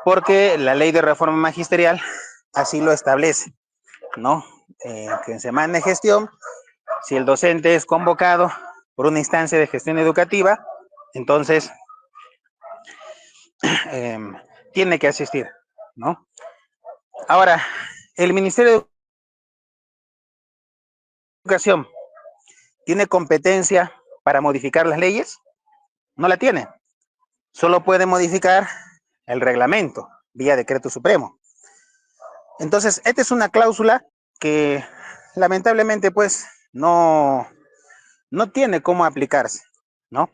Porque la ley de reforma magisterial así lo establece, ¿no? Que en semana de gestión, si el docente es convocado por una instancia de gestión educativa, entonces eh, tiene que asistir, ¿no? Ahora, el Ministerio de Educación tiene competencia para modificar las leyes, no la tiene, solo puede modificar el reglamento vía decreto supremo. Entonces, esta es una cláusula que lamentablemente pues no tiene cómo aplicarse, ¿no?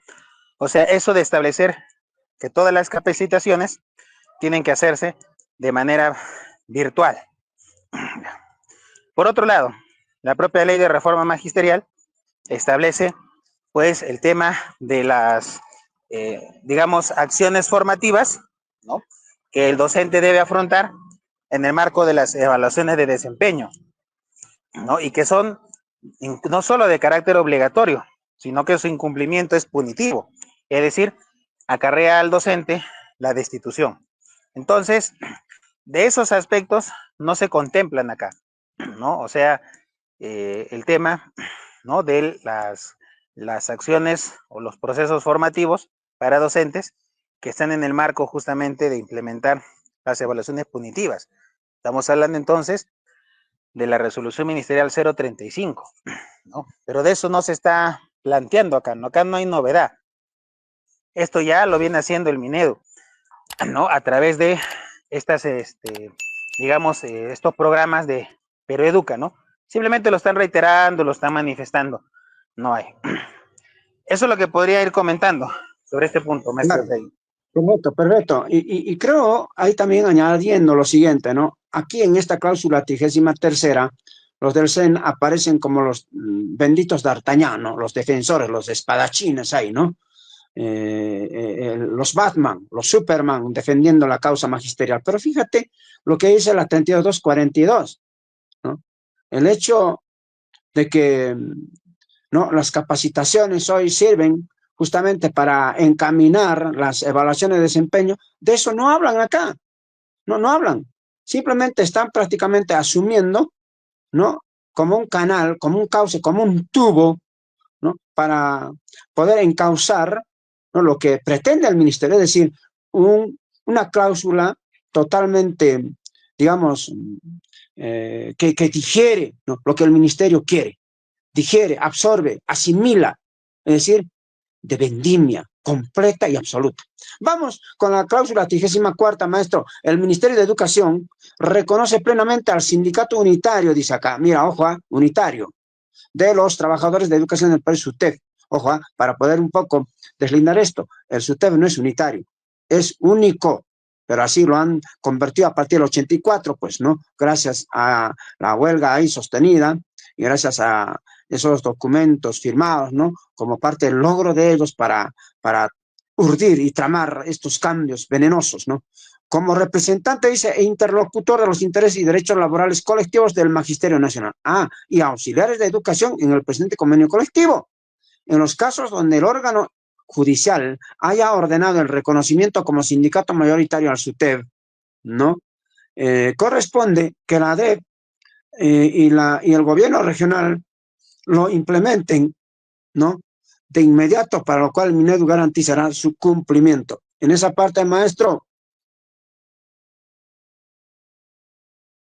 O sea, eso de establecer que todas las capacitaciones tienen que hacerse de manera virtual. Por otro lado, la propia ley de reforma magisterial establece pues el tema de las, digamos, acciones formativas, ¿no? Que el docente debe afrontar en el marco de las evaluaciones de desempeño, ¿no? Y que son no solo de carácter obligatorio, sino que su incumplimiento es punitivo, es decir, acarrea al docente la destitución. Entonces, de esos aspectos no se contemplan acá, ¿no? O sea, el tema, ¿no? De las acciones o los procesos formativos para docentes que están en el marco justamente de implementar las evaluaciones punitivas. Estamos hablando entonces de la resolución ministerial 035, ¿no? Pero de eso no se está planteando acá, ¿no? Acá no hay novedad. Esto ya lo viene haciendo el Minedu, ¿no? A través de estas, digamos, estos programas de Peroeduca, ¿no? Simplemente lo están reiterando, lo están manifestando. No hay. Eso es lo que podría ir comentando sobre este punto, maestro. Claro. Perfecto, perfecto. Y creo ahí también añadiendo lo siguiente, ¿no? Aquí en esta cláusula 33ª, los del CEN aparecen como los benditos d'Artagnan, ¿no? Los defensores, los espadachines ahí, ¿no? Los Batman, los Superman defendiendo la causa magisterial. Pero fíjate lo que dice la 3242, ¿no? El hecho de que, ¿no?, las capacitaciones hoy sirven justamente para encaminar las evaluaciones de desempeño, de eso no hablan acá, no hablan. Simplemente están prácticamente asumiendo, ¿no?, como un canal, como un cauce, como un tubo, ¿no?, para poder encauzar, ¿no?, lo que pretende el ministerio, es decir, una cláusula totalmente, digamos, que digiere, ¿no?, lo que el ministerio quiere, digiere, absorbe, asimila, es decir, de vendimia completa y absoluta. Vamos con la cláusula 34ª, maestro. El Ministerio de Educación reconoce plenamente al sindicato unitario, dice acá, mira, ojo, unitario, de los trabajadores de educación del país, SUTEF. Ojo, para poder un poco deslindar esto, el SUTEF no es unitario, es único, pero así lo han convertido a partir del 84, pues, ¿no? Gracias a la huelga ahí sostenida y gracias a esos documentos firmados, ¿no?, como parte del logro de ellos para urdir y tramar estos cambios venenosos, ¿no? Como representante, dice, e interlocutor de los intereses y derechos laborales colectivos del Magisterio Nacional. Y auxiliares de educación en el presente convenio colectivo. En los casos donde el órgano judicial haya ordenado el reconocimiento como sindicato mayoritario al SUTEF, ¿no?, corresponde que la ADEP y el gobierno regional lo implementen, ¿no?, de inmediato, para lo cual el Minedu garantizará su cumplimiento. En esa parte, maestro,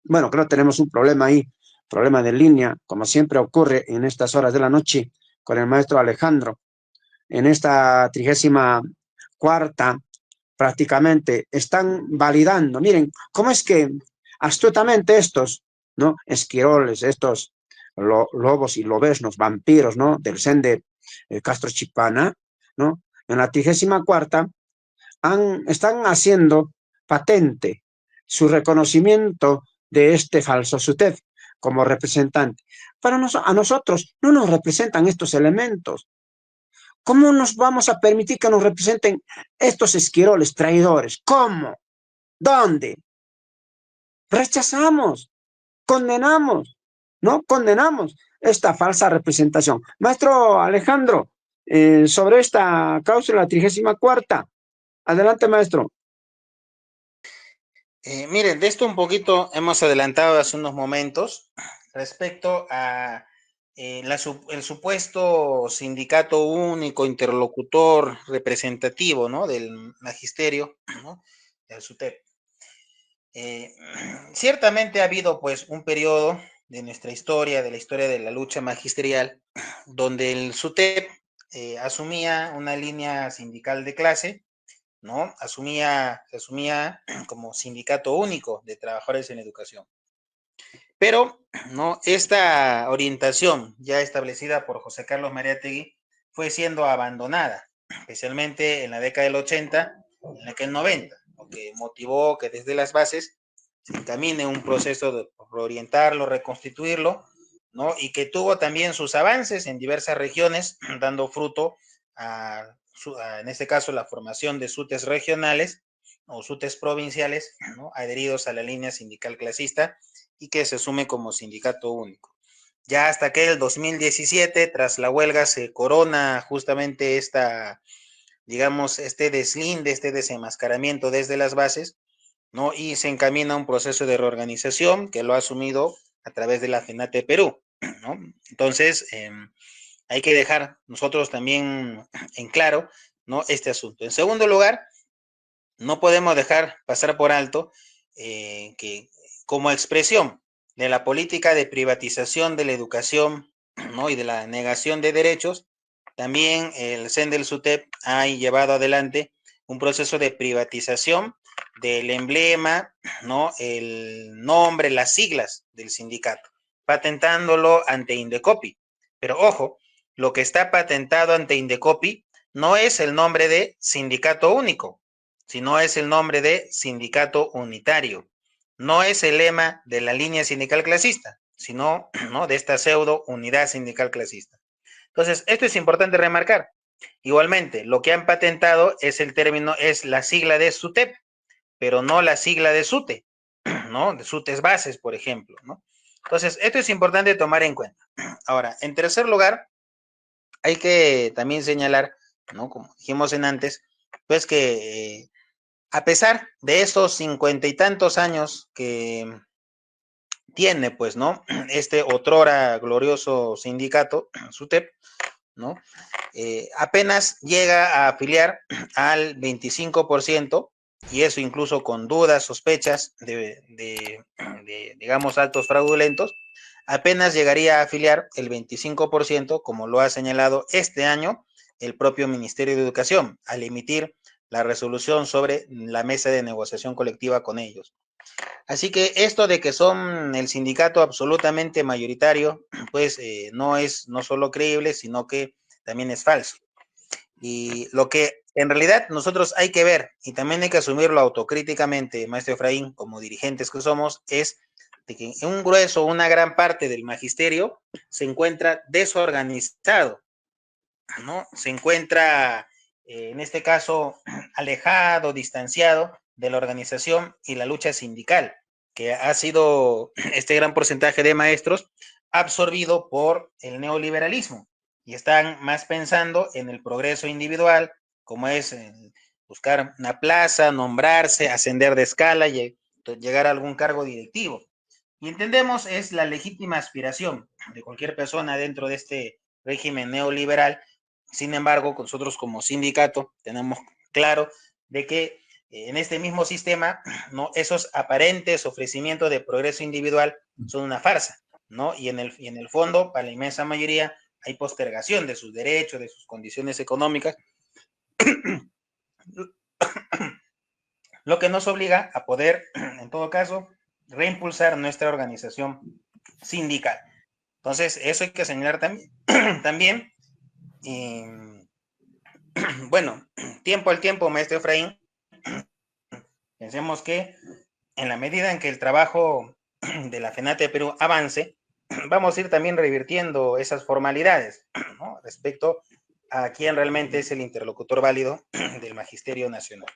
bueno, creo que tenemos un problema ahí, problema de línea, como siempre ocurre en estas horas de la noche con el maestro Alejandro. En esta 34ª, prácticamente, están validando. Miren, cómo es que astutamente estos, ¿no?, esquiroles, estos lobos y lobesnos, vampiros, ¿no?, del CEN de Castro Chipana, ¿no?, en la 34ª están haciendo patente, su reconocimiento de este falso SUTEP como representante. A nosotros no nos representan estos elementos. ¿Cómo nos vamos a permitir que nos representen estos esquiroles traidores? ¿Cómo? ¿Dónde? Rechazamos, condenamos, ¿no? Condenamos esta falsa representación. Maestro Alejandro, sobre esta cláusula 34ª, adelante, maestro. Miren, de esto un poquito hemos adelantado hace unos momentos respecto a el supuesto sindicato único, interlocutor, representativo, ¿no? Del magisterio, ¿no? Del SUTEP. Eh, Ciertamente ha habido pues un periodo de nuestra historia, de la historia de la lucha magisterial, donde el SUTEP asumía una línea sindical de clase, ¿no? Se asumía como sindicato único de trabajadores en educación. Pero, ¿no? Esta orientación ya establecida por José Carlos Mariátegui fue siendo abandonada, especialmente en la década del 80, en la que el 90, lo que motivó que desde las bases se encamine un proceso de reorientarlo, reconstituirlo, ¿no? Y que tuvo también sus avances en diversas regiones, dando fruto en este caso, la formación de SUTES regionales o SUTES provinciales, ¿no? Adheridos a la línea sindical clasista y que se asume como sindicato único. Ya hasta que el 2017, tras la huelga, se corona justamente digamos, este deslinde, este desenmascaramiento desde las bases, ¿no? Y se encamina un proceso de reorganización que lo ha asumido a través de la FENATE Perú, ¿no? Entonces, hay que dejar nosotros también en claro, ¿no? Este asunto. En segundo lugar, no podemos dejar pasar por alto que como expresión de la política de privatización de la educación, ¿no? Y de la negación de derechos, también el CEN del SUTEP ha llevado adelante un proceso de privatización del emblema, ¿no? El nombre, las siglas del sindicato, patentándolo ante Indecopi. Pero ojo, lo que está patentado ante Indecopi no es el nombre de sindicato único, sino es el nombre de sindicato unitario. No es el lema de la línea sindical clasista, sino, ¿no? De esta pseudo unidad sindical clasista. Entonces, esto es importante remarcar. Igualmente, lo que han patentado es el término, es la sigla de SUTEP, pero no la sigla de SUTE, ¿no? De SUTES bases, por ejemplo, ¿no? Entonces, esto es importante tomar en cuenta. Ahora, en tercer lugar, hay que también señalar, ¿no? Como dijimos en antes, pues que a pesar de esos 50 y tantos años que tiene, pues, ¿no? Este otrora glorioso sindicato, SUTEP, ¿no? Apenas llega a afiliar al 25%, y eso incluso con dudas, sospechas digamos, actos fraudulentos, apenas llegaría a afiliar el 25%, como lo ha señalado este año el propio Ministerio de Educación, al emitir la resolución sobre la mesa de negociación colectiva con ellos. Así que esto de que son el sindicato absolutamente mayoritario, pues no es no solo creíble, sino que también es falso. Y lo que en realidad nosotros hay que ver, y también hay que asumirlo autocríticamente, maestro Efraín, como dirigentes que somos, es de que en un grueso, una gran parte del magisterio se encuentra desorganizado, ¿no? Se encuentra, en este caso, alejado, distanciado de la organización y la lucha sindical, que ha sido este gran porcentaje de maestros absorbido por el neoliberalismo y están más pensando en el progreso individual, como es buscar una plaza, nombrarse, ascender de escala y llegar a algún cargo directivo. Y entendemos es la legítima aspiración de cualquier persona dentro de este régimen neoliberal. Sin embargo, nosotros como sindicato tenemos claro de que en este mismo sistema, ¿no? Esos aparentes ofrecimientos de progreso individual son una farsa, ¿no? Y en el fondo, para la inmensa mayoría, hay postergación de sus derechos, de sus condiciones económicas, lo que nos obliga a poder, en todo caso, reimpulsar nuestra organización sindical. Entonces, eso hay que señalar también. También, bueno, tiempo al tiempo, maestro Efraín, pensemos que en la medida en que el trabajo de la FENATE Perú avance, vamos a ir también revirtiendo esas formalidades, ¿no? Respecto a quién realmente es el interlocutor válido del Magisterio Nacional.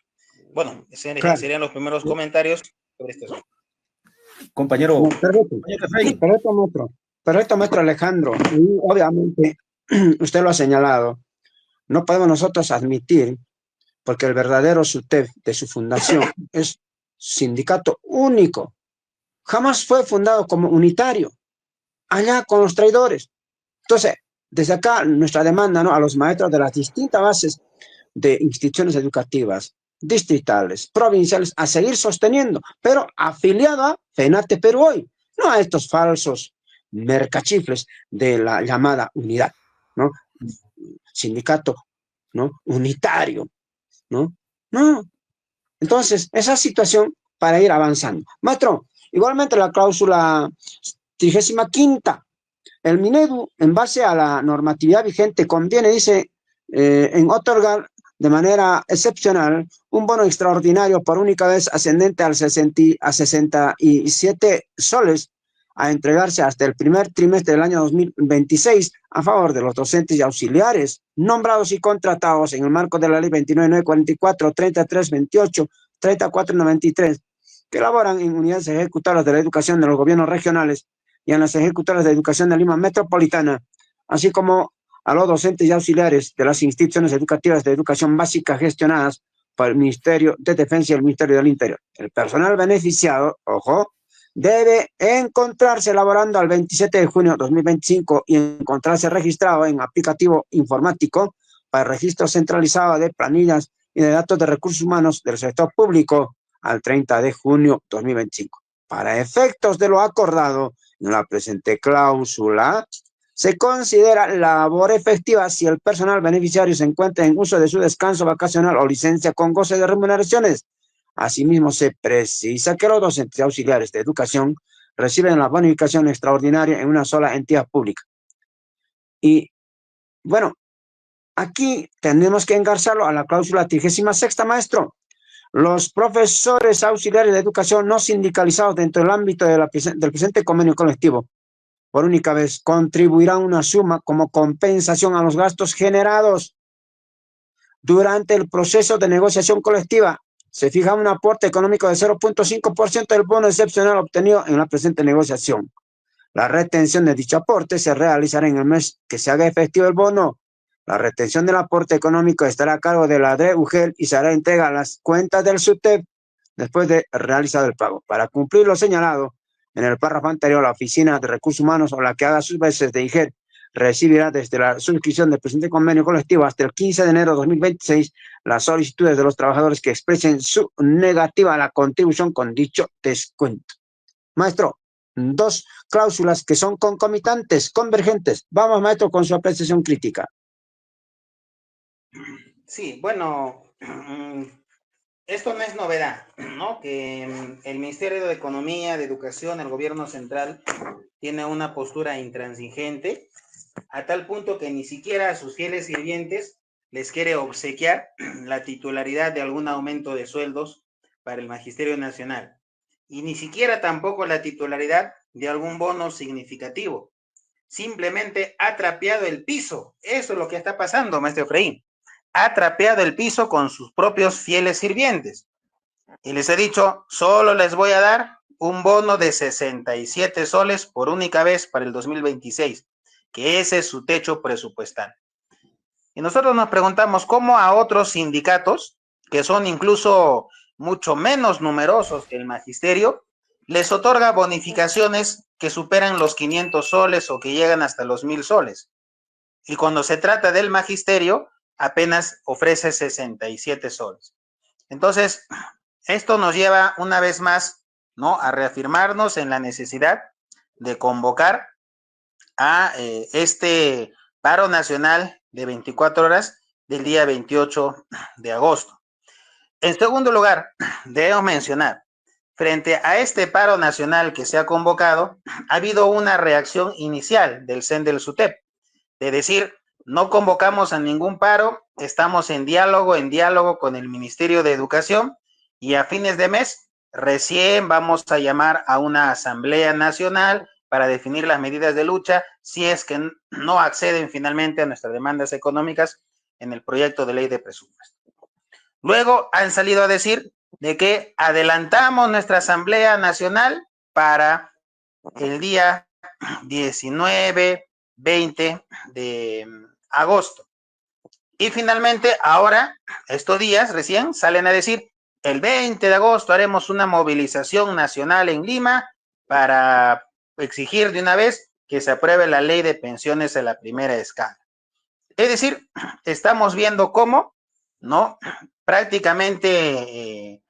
Bueno, Claro. serían los primeros comentarios sobre este asunto. Compañero, No, perfecto. compañero Efraín. Perfecto, maestro. Perfecto, maestro Alejandro. Y obviamente, usted lo ha señalado, no podemos nosotros admitir, porque el verdadero SUTEP de su fundación es sindicato único. Jamás fue fundado como unitario, allá con los traidores. Entonces, desde acá, nuestra demanda, ¿no?, a los maestros de las distintas bases de instituciones educativas, distritales, provinciales, a seguir sosteniendo, pero afiliado a FENATE Perú hoy, no a estos falsos mercachifles de la llamada unidad, ¿no? Sindicato, ¿no?, unitario, ¿no? No. Entonces, esa situación para ir avanzando. Maestro, igualmente la cláusula 35ª, el Minedu, en base a la normatividad vigente, conviene, dice, en otorgar de manera excepcional un bono extraordinario por única vez ascendente a 67 soles a entregarse hasta el primer trimestre del año 2026 a favor de los docentes y auxiliares nombrados y contratados en el marco de la ley 29944, 3328, 3493, que laboran en unidades ejecutadoras de la educación de los gobiernos regionales y en las ejecutoras de educación de Lima Metropolitana, así como a los docentes y auxiliares de las instituciones educativas de educación básica gestionadas por el Ministerio de Defensa y el Ministerio del Interior. El personal beneficiado, ojo, debe encontrarse laborando al 27 de junio de 2025 y encontrarse registrado en aplicativo informático para el registro centralizado de planillas y de datos de recursos humanos del sector público al 30 de junio de 2025. Para efectos de lo acordado en la presente cláusula, se considera labor efectiva si el personal beneficiario se encuentra en uso de su descanso vacacional o licencia con goce de remuneraciones. Asimismo, se precisa que los docentes auxiliares de educación reciben la bonificación extraordinaria en una sola entidad pública. Y, bueno, aquí tenemos que engarzarlo a la cláusula 36ª, maestro. Los profesores auxiliares de educación no sindicalizados dentro del ámbito del presente convenio colectivo por única vez contribuirán una suma como compensación a los gastos generados durante el proceso de negociación colectiva. Se fija un aporte económico de 0.5% del bono excepcional obtenido en la presente negociación. La retención de dicho aporte se realizará en el mes que se haga efectivo el bono. La retención del aporte económico estará a cargo de la DUGEL y se hará entrega a las cuentas del SUTEP después de realizado el pago. Para cumplir lo señalado en el párrafo anterior, la Oficina de Recursos Humanos o la que haga sus veces de IGER recibirá desde la suscripción del presente convenio colectivo hasta el 15 de enero de 2026 las solicitudes de los trabajadores que expresen su negativa a la contribución con dicho descuento. Maestro, dos cláusulas que son concomitantes, convergentes. Vamos, maestro, con su apreciación crítica. Sí, bueno, esto no es novedad, ¿no? Que el Ministerio de Economía, de Educación, el gobierno central, tiene una postura intransigente, a tal punto que ni siquiera a sus fieles sirvientes les quiere obsequiar la titularidad de algún aumento de sueldos para el Magisterio Nacional, y ni siquiera tampoco la titularidad de algún bono significativo. Simplemente ha trapeado el piso. Eso es lo que está pasando, maestro Efraín. Ha trapeado el piso con sus propios fieles sirvientes. Y les he dicho, solo les voy a dar un bono de 67 soles por única vez para el 2026, que ese es su techo presupuestal. Y nosotros nos preguntamos cómo a otros sindicatos, que son incluso mucho menos numerosos que el magisterio, les otorga bonificaciones que superan los 500 soles o que llegan hasta los 1000 soles. Y cuando se trata del magisterio, apenas ofrece 67 soles. Entonces, esto nos lleva una vez más, ¿no?, a reafirmarnos en la necesidad de convocar a este paro nacional de 24 horas del día 28 de agosto. En segundo lugar, debemos mencionar, frente a este paro nacional que se ha convocado, ha habido una reacción inicial del CEN del SUTEP, de decir, no convocamos a ningún paro, estamos en diálogo con el Ministerio de Educación y a fines de mes recién vamos a llamar a una asamblea nacional para definir las medidas de lucha si es que no acceden finalmente a nuestras demandas económicas en el proyecto de ley de presupuesto. Luego han salido a decir de que adelantamos nuestra asamblea nacional para el día 19, 20 de agosto. Y finalmente, ahora, estos días recién salen a decir, el 20 de agosto haremos una movilización nacional en Lima para exigir de una vez que se apruebe la ley de pensiones a la primera escala. Es decir, estamos viendo cómo, ¿no? Prácticamente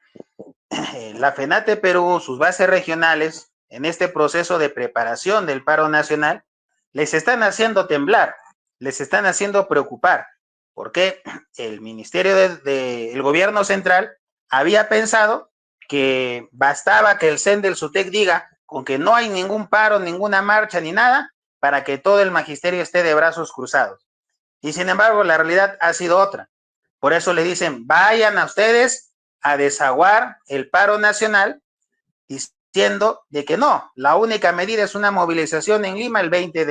la FENATE Perú, sus bases regionales, en este proceso de preparación del paro nacional, les están haciendo temblar, les están haciendo preocupar, porque el Ministerio del Gobierno Central había pensado que bastaba que el CEN del SUTEC diga con que no hay ningún paro, ninguna marcha ni nada, para que todo el magisterio esté de brazos cruzados. Y sin embargo, la realidad ha sido otra. Por eso le dicen, vayan a ustedes a desaguar el paro nacional, diciendo de que no, la única medida es una movilización en Lima el 20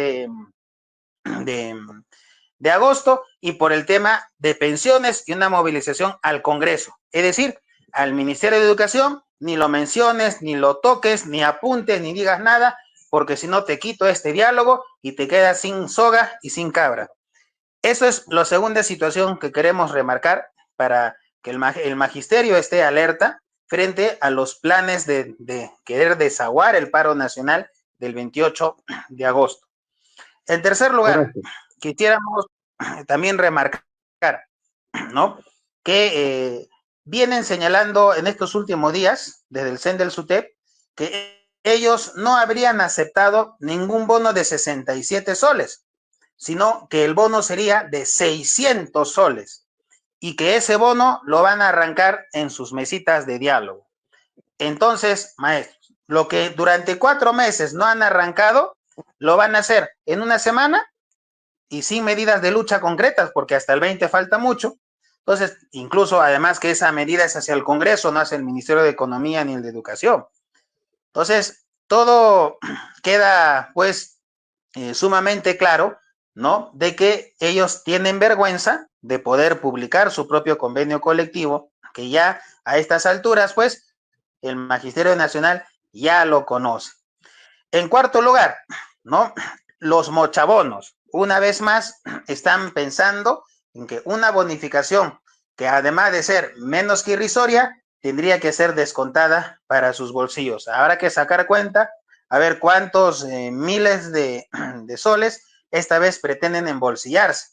de agosto y por el tema de pensiones y una movilización al Congreso. Es decir, al Ministerio de Educación, ni lo menciones, ni lo toques, ni apuntes, ni digas nada, porque si no te quito este diálogo y te quedas sin soga y sin cabra. Eso es la segunda situación que queremos remarcar para que el magisterio esté alerta frente a los planes de querer desaguar el paro nacional del 28 de agosto. En tercer lugar, quisiéramos también remarcar, ¿no? Que vienen señalando en estos últimos días, desde el CEN del SUTEP, que ellos no habrían aceptado ningún bono de 67 soles, sino que el bono sería de 600 soles y que ese bono lo van a arrancar en sus mesitas de diálogo. Entonces, maestros, lo que durante 4 meses no han arrancado, lo van a hacer en una semana y sin medidas de lucha concretas, porque hasta el 20 falta mucho. Entonces, incluso además que esa medida es hacia el Congreso, no hacia el Ministerio de Economía ni el de Educación. Entonces, todo queda pues sumamente claro, ¿no? De que ellos tienen vergüenza de poder publicar su propio convenio colectivo, que ya a estas alturas, pues, el Magisterio Nacional ya lo conoce. En cuarto lugar, ¿no? Los mochabonos, una vez más, están pensando en que una bonificación que además de ser menos que irrisoria, tendría que ser descontada para sus bolsillos. Habrá que sacar cuenta, a ver cuántos miles de soles esta vez pretenden embolsillarse.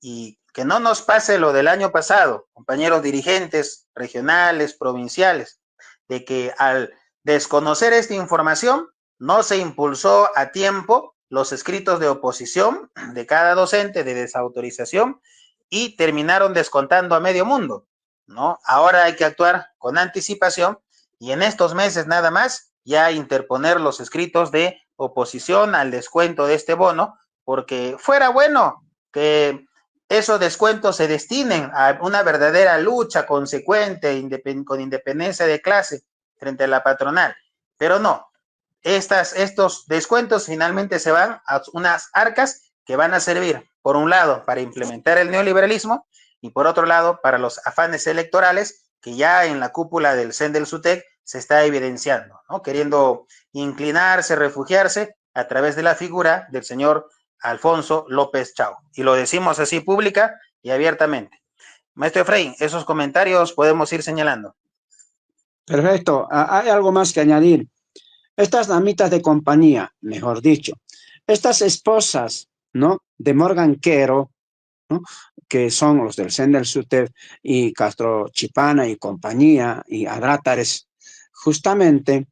Y que no nos pase lo del año pasado, compañeros dirigentes regionales, provinciales, de que al desconocer esta información, no se impulsó a tiempo los escritos de oposición de cada docente de desautorización y terminaron descontando a medio mundo, ¿no? Ahora hay que actuar con anticipación y en estos meses nada más ya interponer los escritos de oposición al descuento de este bono, porque fuera bueno que esos descuentos se destinen a una verdadera lucha consecuente con independencia de clase frente a la patronal, pero no. Estos descuentos finalmente se van a unas arcas que van a servir, por un lado, para implementar el neoliberalismo y por otro lado, para los afanes electorales que ya en la cúpula del CEN del SUTEC se está evidenciando, ¿no? Queriendo inclinarse, refugiarse a través de la figura del señor Alfonso López Chao. Y lo decimos así pública y abiertamente. Maestro Efraín, esos comentarios podemos ir señalando. Perfecto. Hay algo más que añadir. Estas damitas de compañía, mejor dicho, estas esposas, ¿no? De Morgan Quero, ¿no? Que son los del CEN del SUTEP y Castro Chipana y compañía y Adrátares, justamente,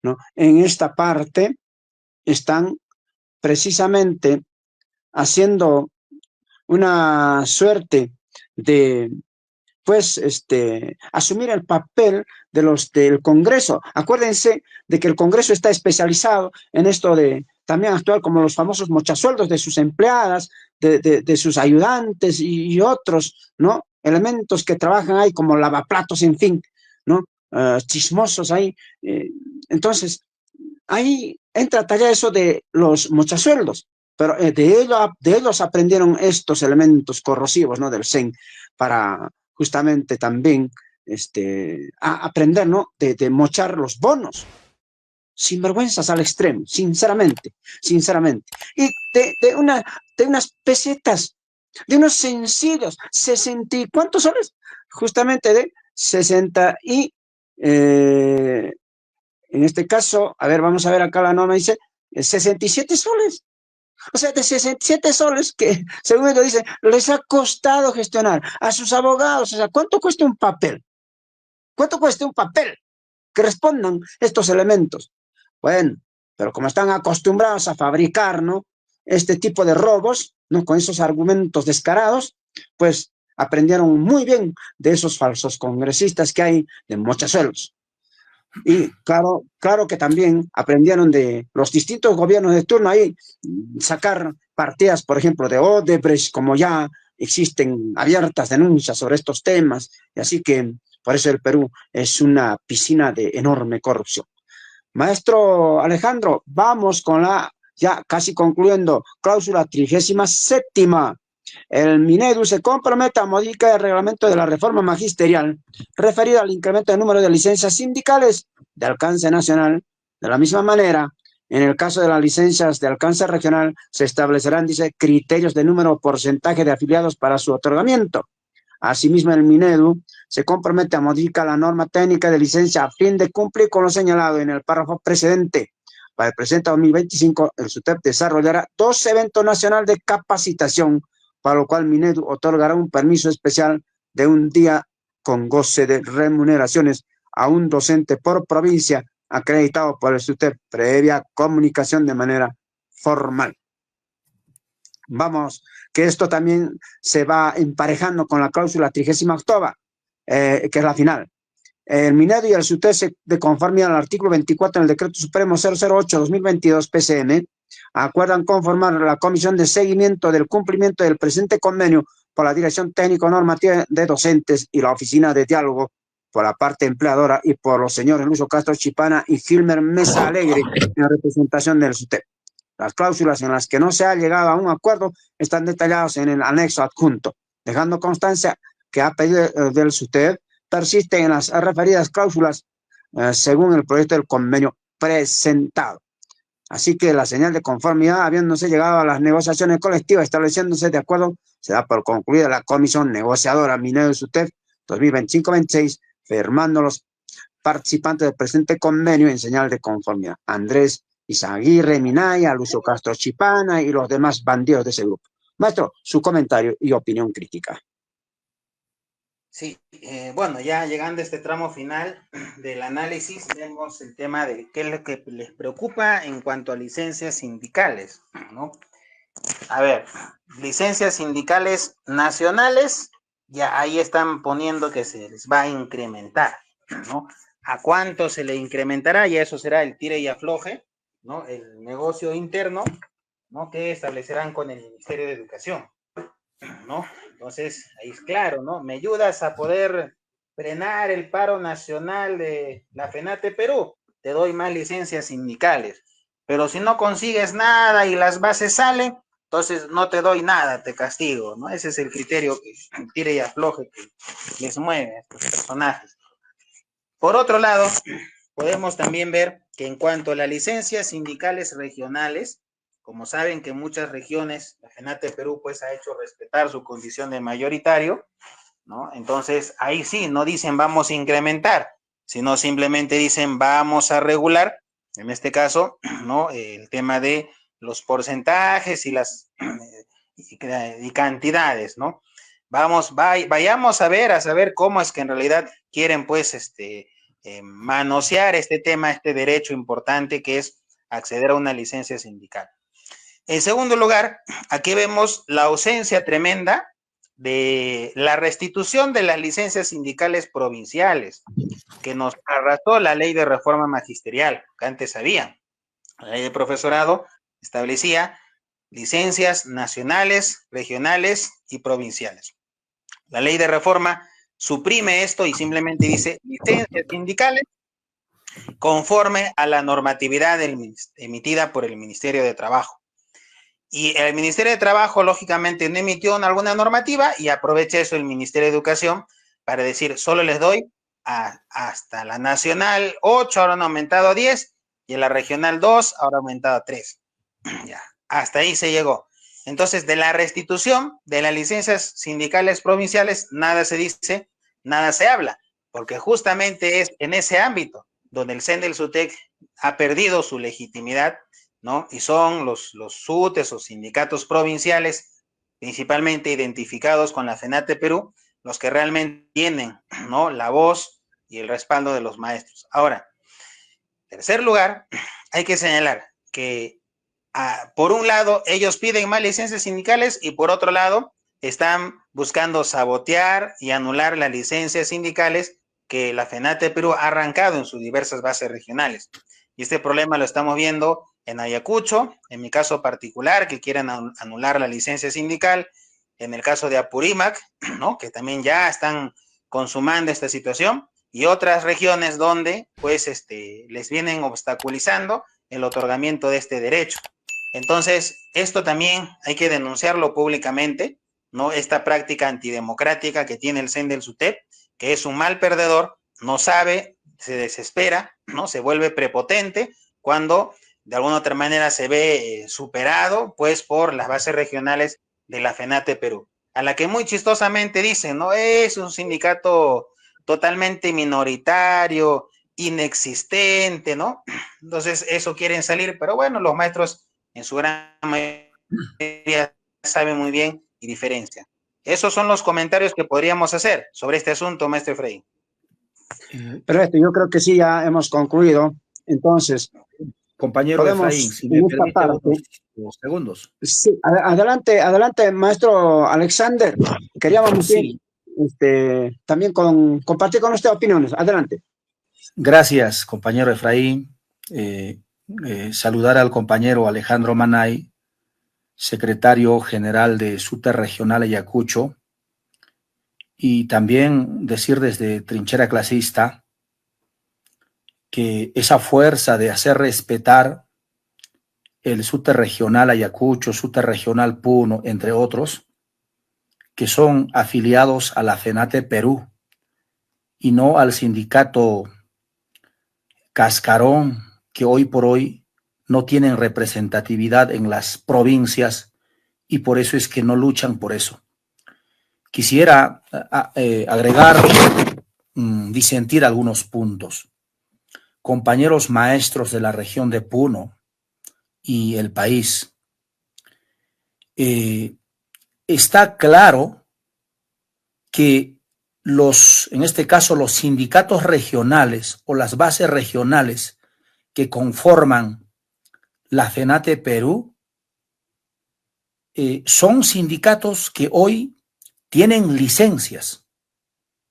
¿no? En esta parte están precisamente haciendo una suerte de, pues, asumir el papel de los del Congreso. Acuérdense de que el Congreso está especializado en esto de también actuar como los famosos mochasueldos de sus empleadas, de sus ayudantes y otros, ¿no? Elementos que trabajan ahí como lavaplatos, en fin, ¿no? chismosos ahí. Entonces, ahí entra talla eso de los mochasueldos, pero de ellos aprendieron estos elementos corrosivos, ¿no? Del Zen, para justamente también aprender, ¿no? De mochar los bonos, sinvergüenzas al extremo, sinceramente, sinceramente. Y de unas pesetas, de unos sencillos, 60, ¿cuántos soles? Justamente de 60 y, en este caso, a ver, vamos a ver acá la norma, dice 67 soles. O sea, de 67 soles que, según ellos dicen, les ha costado gestionar a sus abogados. O sea, ¿cuánto cuesta un papel? ¿Cuánto cuesta un papel que respondan estos elementos? Bueno, pero como están acostumbrados a fabricar, ¿no? Este tipo de robos, ¿no? Con esos argumentos descarados, pues aprendieron muy bien de esos falsos congresistas que hay de mochasuelos. Y claro, claro que también aprendieron de los distintos gobiernos de turno ahí, sacar partidas, por ejemplo, de Odebrecht, como ya existen abiertas denuncias sobre estos temas, y así que por eso el Perú es una piscina de enorme corrupción. Maestro Alejandro, vamos con la, ya casi concluyendo, cláusula 37ª. El Minedu se compromete a modificar el reglamento de la reforma magisterial referido al incremento del número de licencias sindicales de alcance nacional. De la misma manera, en el caso de las licencias de alcance regional, se establecerán, dice, criterios de número o porcentaje de afiliados para su otorgamiento. Asimismo, el Minedu se compromete a modificar la norma técnica de licencia a fin de cumplir con lo señalado en el párrafo precedente. Para el presente 2025, el SUTEP desarrollará 2 eventos nacionales de capacitación, para lo cual Minedu otorgará un permiso especial de un día con goce de remuneraciones a un docente por provincia acreditado por el SUTEP, previa comunicación de manera formal. Vamos, que esto también se va emparejando con la cláusula 38ª, que es la final. El Minedu y el SUTEP, de conformidad al artículo 24 del Decreto Supremo 008-2022 PCM, acuerdan conformar la Comisión de Seguimiento del Cumplimiento del presente convenio por la Dirección Técnico-Normativa de Docentes y la Oficina de Diálogo por la parte empleadora y por los señores Lucio Castro Chipana y Gilmer Mesa Alegre en representación del SUTEP. Las cláusulas en las que no se ha llegado a un acuerdo están detalladas en el anexo adjunto, dejando constancia que a pedido del SUTEP persisten en las referidas cláusulas según el proyecto del convenio presentado. Así que la señal de conformidad, habiéndose llegado a las negociaciones colectivas, estableciéndose de acuerdo, se da por concluida la comisión negociadora Minedu SUTEP 2025-26, firmando los participantes del presente convenio en señal de conformidad. Andrés Izaguirre Minaya, Lucio Castro Chipana y los demás bandidos de ese grupo. Maestro, su comentario y opinión crítica. Sí, bueno, ya llegando a este tramo final del análisis, vemos el tema de qué es lo que les preocupa en cuanto a licencias sindicales, ¿no? A ver, licencias sindicales nacionales, ya ahí están poniendo que se les va a incrementar, ¿no? ¿A cuánto se le incrementará? Ya eso será el tire y afloje, ¿no? El negocio interno, ¿no? Que establecerán con el Ministerio de Educación, ¿no? Entonces, ahí es claro, ¿no? ¿Me ayudas a poder frenar el paro nacional de la FENATE Perú? Te doy más licencias sindicales. Pero si no consigues nada y las bases salen, entonces no te doy nada, te castigo, ¿no? Ese es el criterio que tire y afloje que les mueve a estos personajes. Por otro lado, podemos también ver que en cuanto a las licencias sindicales regionales, como saben que en muchas regiones la FENATE Perú pues ha hecho respetar su condición de mayoritario, ¿no? Entonces ahí sí, no dicen vamos a incrementar, sino simplemente dicen vamos a regular, en este caso, ¿no? El tema de los porcentajes y las y cantidades, ¿no? Vayamos a saber cómo es que en realidad quieren pues manosear este tema, este derecho importante que es acceder a una licencia sindical. En segundo lugar, aquí vemos la ausencia tremenda de la restitución de las licencias sindicales provinciales, que nos arrastró la ley de reforma magisterial, que antes había. La ley de profesorado establecía licencias nacionales, regionales y provinciales. La ley de reforma suprime esto y simplemente dice licencias sindicales conforme a la normatividad emitida por el Ministerio de Trabajo. Y el Ministerio de Trabajo, lógicamente, no emitió alguna normativa y aprovecha eso el Ministerio de Educación para decir, solo les doy hasta la nacional 8, ahora han aumentado a 10, y en la regional 2, ahora ha aumentado a 3. Ya, hasta ahí se llegó. Entonces, de la restitución de las licencias sindicales provinciales, nada se dice, nada se habla, porque justamente es en ese ámbito donde el CEN del SUTEC ha perdido su legitimidad, ¿no? Y son los SUTES o sindicatos provinciales, principalmente identificados con la FENATE Perú, los que realmente tienen, ¿no?, la voz y el respaldo de los maestros. Ahora, en tercer lugar, hay que señalar que por un lado, ellos piden más licencias sindicales y por otro lado, están buscando sabotear y anular las licencias sindicales que la FENATE Perú ha arrancado en sus diversas bases regionales. Y este problema lo estamos viendo en Ayacucho, en mi caso particular, que quieren anular la licencia sindical, en el caso de Apurímac, ¿no?, que también ya están consumando esta situación, y otras regiones donde, pues, les vienen obstaculizando el otorgamiento de este derecho. Entonces, esto también hay que denunciarlo públicamente, ¿no? Esta práctica antidemocrática que tiene el CEN del SUTEP, que es un mal perdedor, no sabe, se desespera, ¿no? Se vuelve prepotente cuando de alguna otra manera se ve superado, pues, por las bases regionales de la FENATE Perú, a la que muy chistosamente dicen, ¿no? Es un sindicato totalmente minoritario, inexistente, ¿no? Entonces, eso quieren salir, pero bueno, los maestros en su gran mayoría saben muy bien y diferencian. Esos son los comentarios que podríamos hacer sobre este asunto, maestro Efraín. Perfecto, yo creo que sí, ya hemos concluido. Entonces, Compañero Efraín, podemos si me en esta permite parte. unos segundos. Sí, adelante, maestro Alexander. Queríamos Sí, también compartir con usted opiniones. Adelante. gracias, compañero Efraín. Saludar al compañero Alejandro Manay, secretario general de SUTEC Regional Ayacucho, y también decir desde Trinchera Clasista que esa fuerza de hacer respetar el SUTEC Regional Ayacucho, SUTEC Regional Puno, entre otros, que son afiliados a la FENATE Perú y no al sindicato cascarón, que hoy por hoy no tienen representatividad en las provincias y por eso es que no luchan por eso. Quisiera agregar, disentir algunos puntos. Compañeros maestros de la región de Puno y el país, está claro que en este caso, los sindicatos regionales o las bases regionales que conforman la FENATE Perú son sindicatos que hoy tienen licencias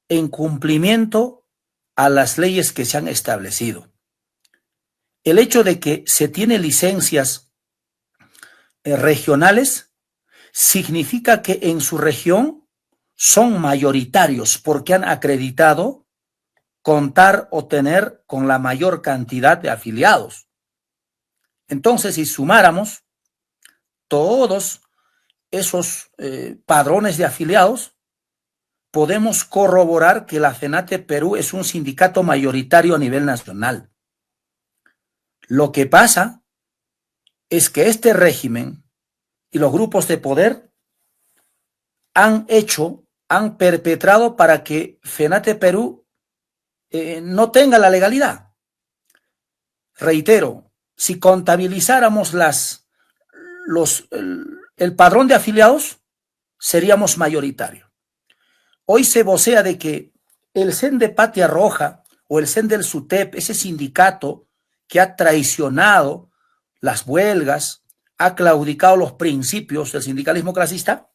en cumplimiento a las leyes que se han establecido. El hecho de que se tienen licencias regionales significa que en su región son mayoritarios porque han acreditado contar o tener con la mayor cantidad de afiliados. Entonces, si sumáramos todos esos padrones de afiliados, podemos corroborar que la FENATE Perú es un sindicato mayoritario a nivel nacional. Lo que pasa es que este régimen y los grupos de poder han perpetrado para que FENATE Perú no tenga la legalidad. Reitero, si contabilizáramos el padrón de afiliados, seríamos mayoritarios. Hoy se vocea de que el CEN de Patria Roja o el CEN del SUTEP, ese sindicato que ha traicionado las huelgas, ha claudicado los principios del sindicalismo clasista,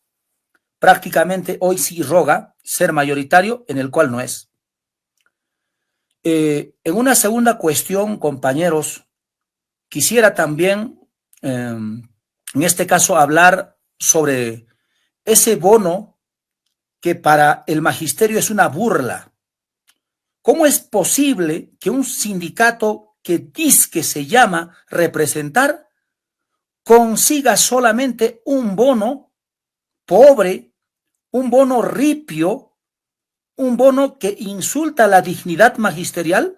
prácticamente hoy sí roga ser mayoritario, en el cual no es. En una segunda cuestión, compañeros, quisiera también, en este caso, hablar sobre ese bono que para el magisterio es una burla. ¿Cómo es posible que un sindicato que dice que se llama representar consiga solamente un bono pobre, un bono ripio, un bono que insulta la dignidad magisterial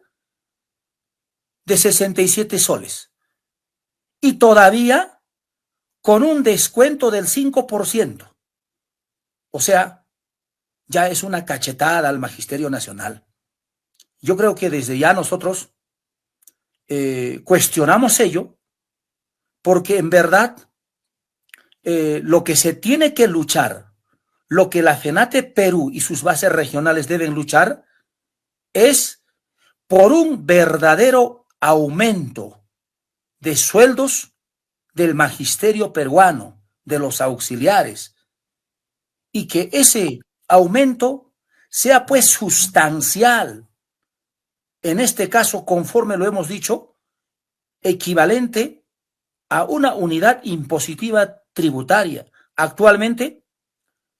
de 67 soles? Y todavía con un descuento del 5%. O sea, ya es una cachetada al Magisterio Nacional. Yo creo que desde ya nosotros cuestionamos ello, porque en verdad lo que se tiene que luchar, lo que la FENATE Perú y sus bases regionales deben luchar, es por un verdadero aumento de sueldos del magisterio peruano, de los auxiliares, y que ese aumento sea pues sustancial. En este caso, conforme lo hemos dicho, equivalente a una unidad impositiva tributaria. Actualmente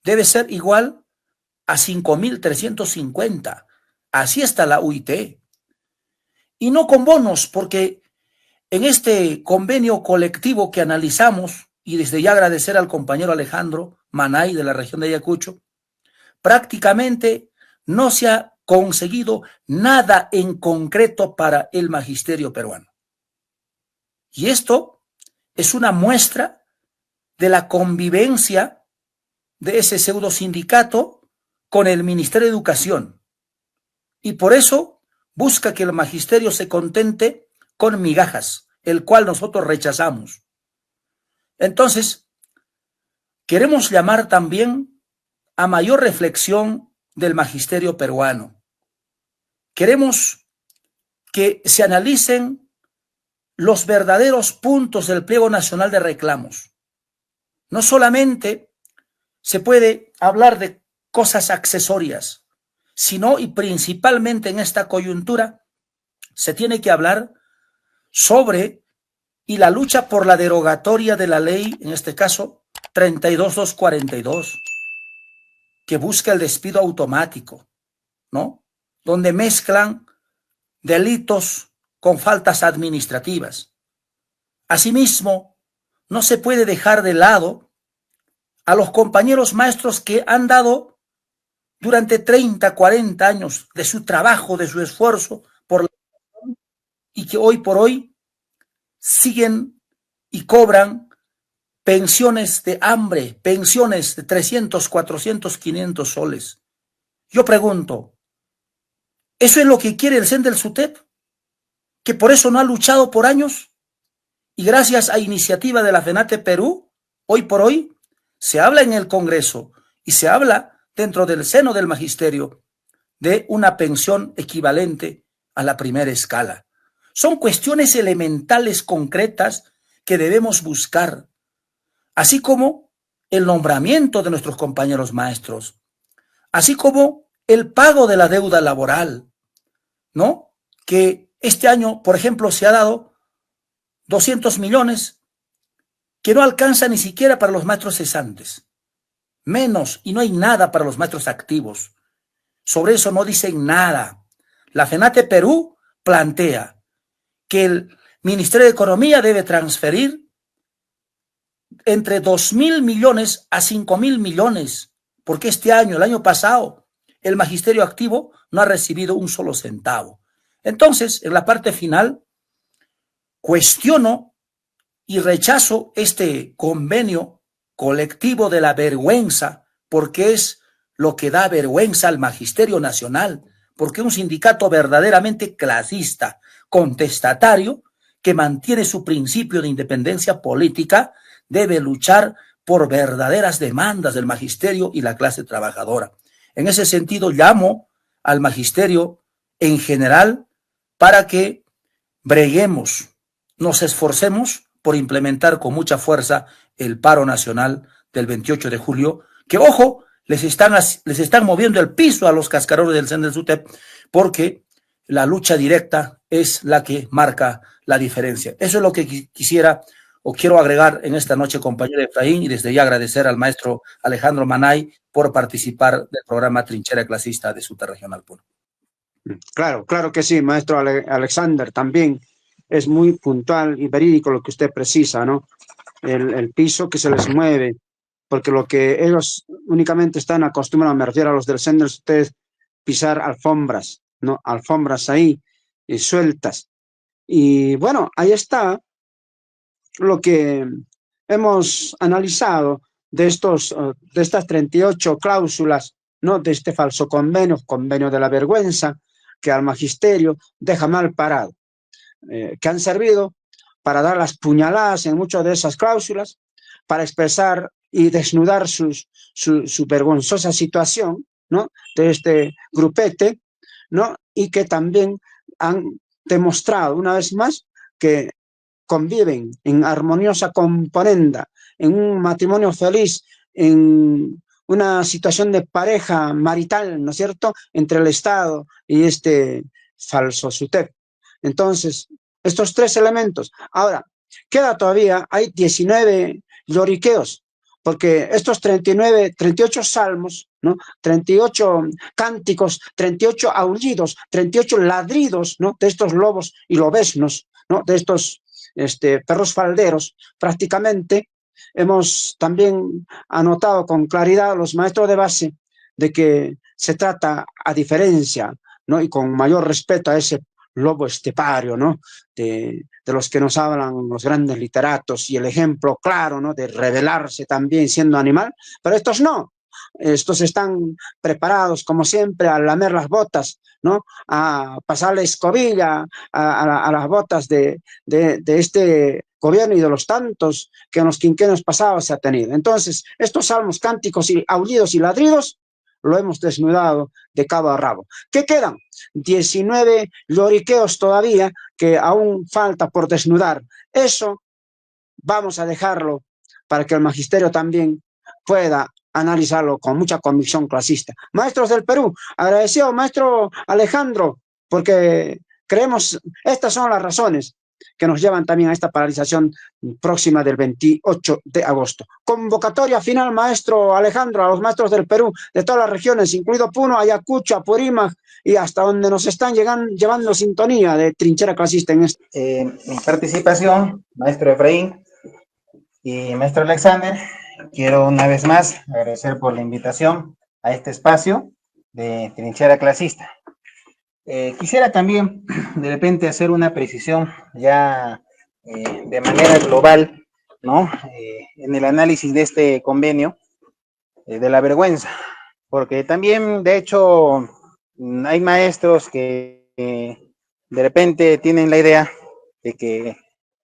debe ser igual a 5.350. Así está la UIT. Y no con bonos, porque en este convenio colectivo que analizamos, y desde ya agradecer al compañero Alejandro Manay de la región de Ayacucho, prácticamente no se ha conseguido nada en concreto para el magisterio peruano. Y esto es una muestra de la convivencia de ese pseudo sindicato con el Ministerio de Educación. Y por eso busca que el magisterio se contente con migajas, el cual nosotros rechazamos. Entonces, queremos llamar también a mayor reflexión del magisterio peruano. Queremos que se analicen los verdaderos puntos del pliego nacional de reclamos. No solamente se puede hablar de cosas accesorias, sino y principalmente en esta coyuntura se tiene que hablar sobre y la lucha por la derogatoria de la ley, en este caso 32242, que busca el despido automático, ¿no? Donde mezclan delitos con faltas administrativas. Asimismo, no se puede dejar de lado a los compañeros maestros que han dado durante 30, 40 años de su trabajo, de su esfuerzo, y que hoy por hoy siguen y cobran pensiones de hambre, pensiones de 300, 400, 500 soles. Yo pregunto, ¿eso es lo que quiere el CEN del SUTEP? ¿Que por eso no ha luchado por años? Y gracias a iniciativa de la FENATE Perú, hoy por hoy, se habla en el Congreso y se habla dentro del seno del magisterio de una pensión equivalente a la primera escala. Son cuestiones elementales, concretas, que debemos buscar, así como el nombramiento de nuestros compañeros maestros, así como el pago de la deuda laboral, ¿no? Que este año, por ejemplo, se ha dado 200 millones que no alcanza ni siquiera para los maestros cesantes, menos, y no hay nada para los maestros activos. Sobre eso no dicen nada. La FENATE Perú plantea que el Ministerio de Economía debe transferir entre 2.000 millones a 5.000 millones, porque este año, el año pasado, el magisterio activo no ha recibido un solo centavo. Entonces, en la parte final, cuestiono y rechazo este convenio colectivo de la vergüenza, porque es lo que da vergüenza al Magisterio Nacional, porque un sindicato verdaderamente clasista, contestatario, que mantiene su principio de independencia política, debe luchar por verdaderas demandas del magisterio y la clase trabajadora. En ese sentido, llamo al magisterio en general para que breguemos, nos esforcemos por implementar con mucha fuerza el paro nacional del 28 de julio, que, ojo, les están moviendo el piso a los cascarones del CEN del SUTEP, porque la lucha directa es la que marca la diferencia. Eso es lo que quisiera o quiero agregar en esta noche, compañero Efraín, y desde ya agradecer al maestro Alejandro Manay por participar del programa Trinchera Clasista de Suta Regional Puno. Claro, claro que sí, maestro Alexander, también es muy puntual y verídico lo que usted precisa, ¿no? El piso que se les mueve, porque lo que ellos únicamente están acostumbrados, me refiero a los del Sender, ustedes pisar alfombras, ¿no? Alfombras ahí, sueltas. Y bueno, ahí está lo que hemos analizado de de estas 38 cláusulas, ¿no? De este falso convenio, convenio de la vergüenza, que al magisterio deja mal parado, que han servido para dar las puñaladas en muchas de esas cláusulas, para expresar y desnudar su vergonzosa situación, ¿no? De este grupete, ¿no? Y que también han demostrado una vez más que conviven en armoniosa componenda, en un matrimonio feliz, en una situación de pareja marital, ¿no es cierto?, entre el Estado y este falso SUTEP. Entonces, estos tres elementos. Ahora, queda todavía, hay 19 lloriqueos, porque estos 38 salmos, ¿no? 38 cánticos, 38 aullidos, 38 ladridos, ¿no? De estos lobos y lobesnos, ¿no? De estos perros falderos, prácticamente hemos también anotado con claridad los maestros de base de que se trata, a diferencia, ¿no? Y con mayor respeto a ese lobo estepario, ¿no? De los que nos hablan los grandes literatos y el ejemplo claro, ¿no? De rebelarse también siendo animal, pero estos no. Estos están preparados, como siempre, a lamer las botas, ¿no? A pasarle escobilla a las botas de este gobierno y de los tantos que en los quinquenios pasados se ha tenido. Entonces, estos salmos, cánticos y aullidos y ladridos lo hemos desnudado de cabo a rabo. ¿Qué quedan? 19 lloriqueos todavía que aún falta por desnudar. Eso vamos a dejarlo para que el magisterio también pueda analizarlo con mucha convicción clasista. Maestros del Perú, agradecido maestro Alejandro, porque creemos, estas son las razones que nos llevan también a esta paralización próxima del 28 de agosto. Convocatoria final, maestro Alejandro, a los maestros del Perú, de todas las regiones, incluido Puno, Ayacucho, Apurímac, y hasta donde nos están llevando sintonía de trinchera clasista en este. Mi participación, maestro Efraín y maestro Alexander, quiero una vez más agradecer por la invitación a este espacio de trinchera clasista. Quisiera también de repente hacer una precisión ya de manera global, ¿no? En el análisis de este convenio de la vergüenza, porque también de hecho hay maestros que de repente tienen la idea de que,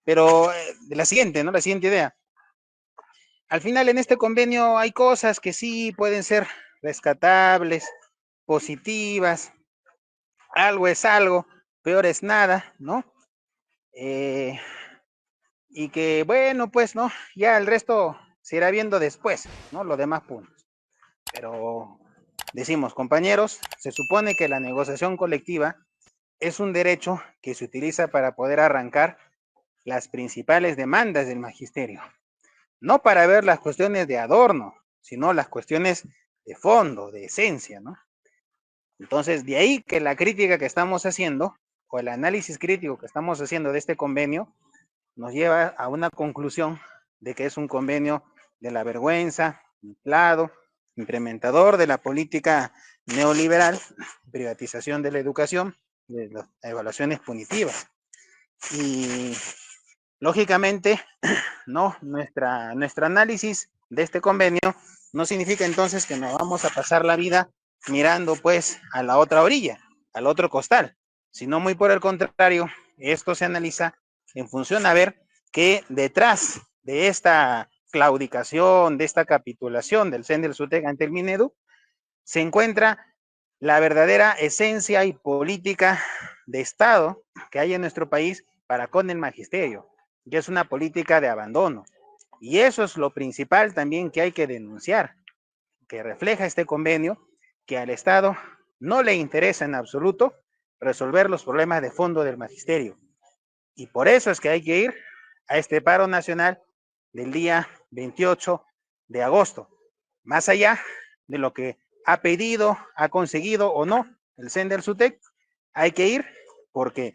pero de la siguiente, ¿no? La siguiente idea. Al final en este convenio hay cosas que sí pueden ser rescatables, positivas, algo es algo, peor es nada, ¿no? Y que bueno, pues, ¿no? Ya el resto se irá viendo después, ¿no? Los demás puntos. Pero decimos, compañeros, se supone que la negociación colectiva es un derecho que se utiliza para poder arrancar las principales demandas del magisterio. No para ver las cuestiones de adorno, sino las cuestiones de fondo, de esencia, ¿no? Entonces, de ahí que la crítica que estamos haciendo, o el análisis crítico que estamos haciendo de este convenio, nos lleva a una conclusión de que es un convenio de la vergüenza, inflado, implementador de la política neoliberal, privatización de la educación, de las evaluaciones punitivas. Y lógicamente, no, nuestro análisis de este convenio no significa entonces que nos vamos a pasar la vida mirando pues a la otra orilla, al otro costal, sino muy por el contrario, esto se analiza en función a ver que detrás de esta claudicación, de esta capitulación del CEN del SUTEC ante el Minedu, se encuentra la verdadera esencia y política de Estado que hay en nuestro país para con el magisterio, que es una política de abandono. Y eso es lo principal también que hay que denunciar, que refleja este convenio, que al Estado no le interesa en absoluto resolver los problemas de fondo del magisterio. Y por eso es que hay que ir a este paro nacional del día 28 de agosto. Más allá de lo que ha pedido, ha conseguido o no el Sender Sutec, hay que ir porque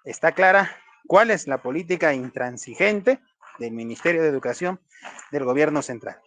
está clara cuál es la política intransigente del Ministerio de Educación del gobierno central.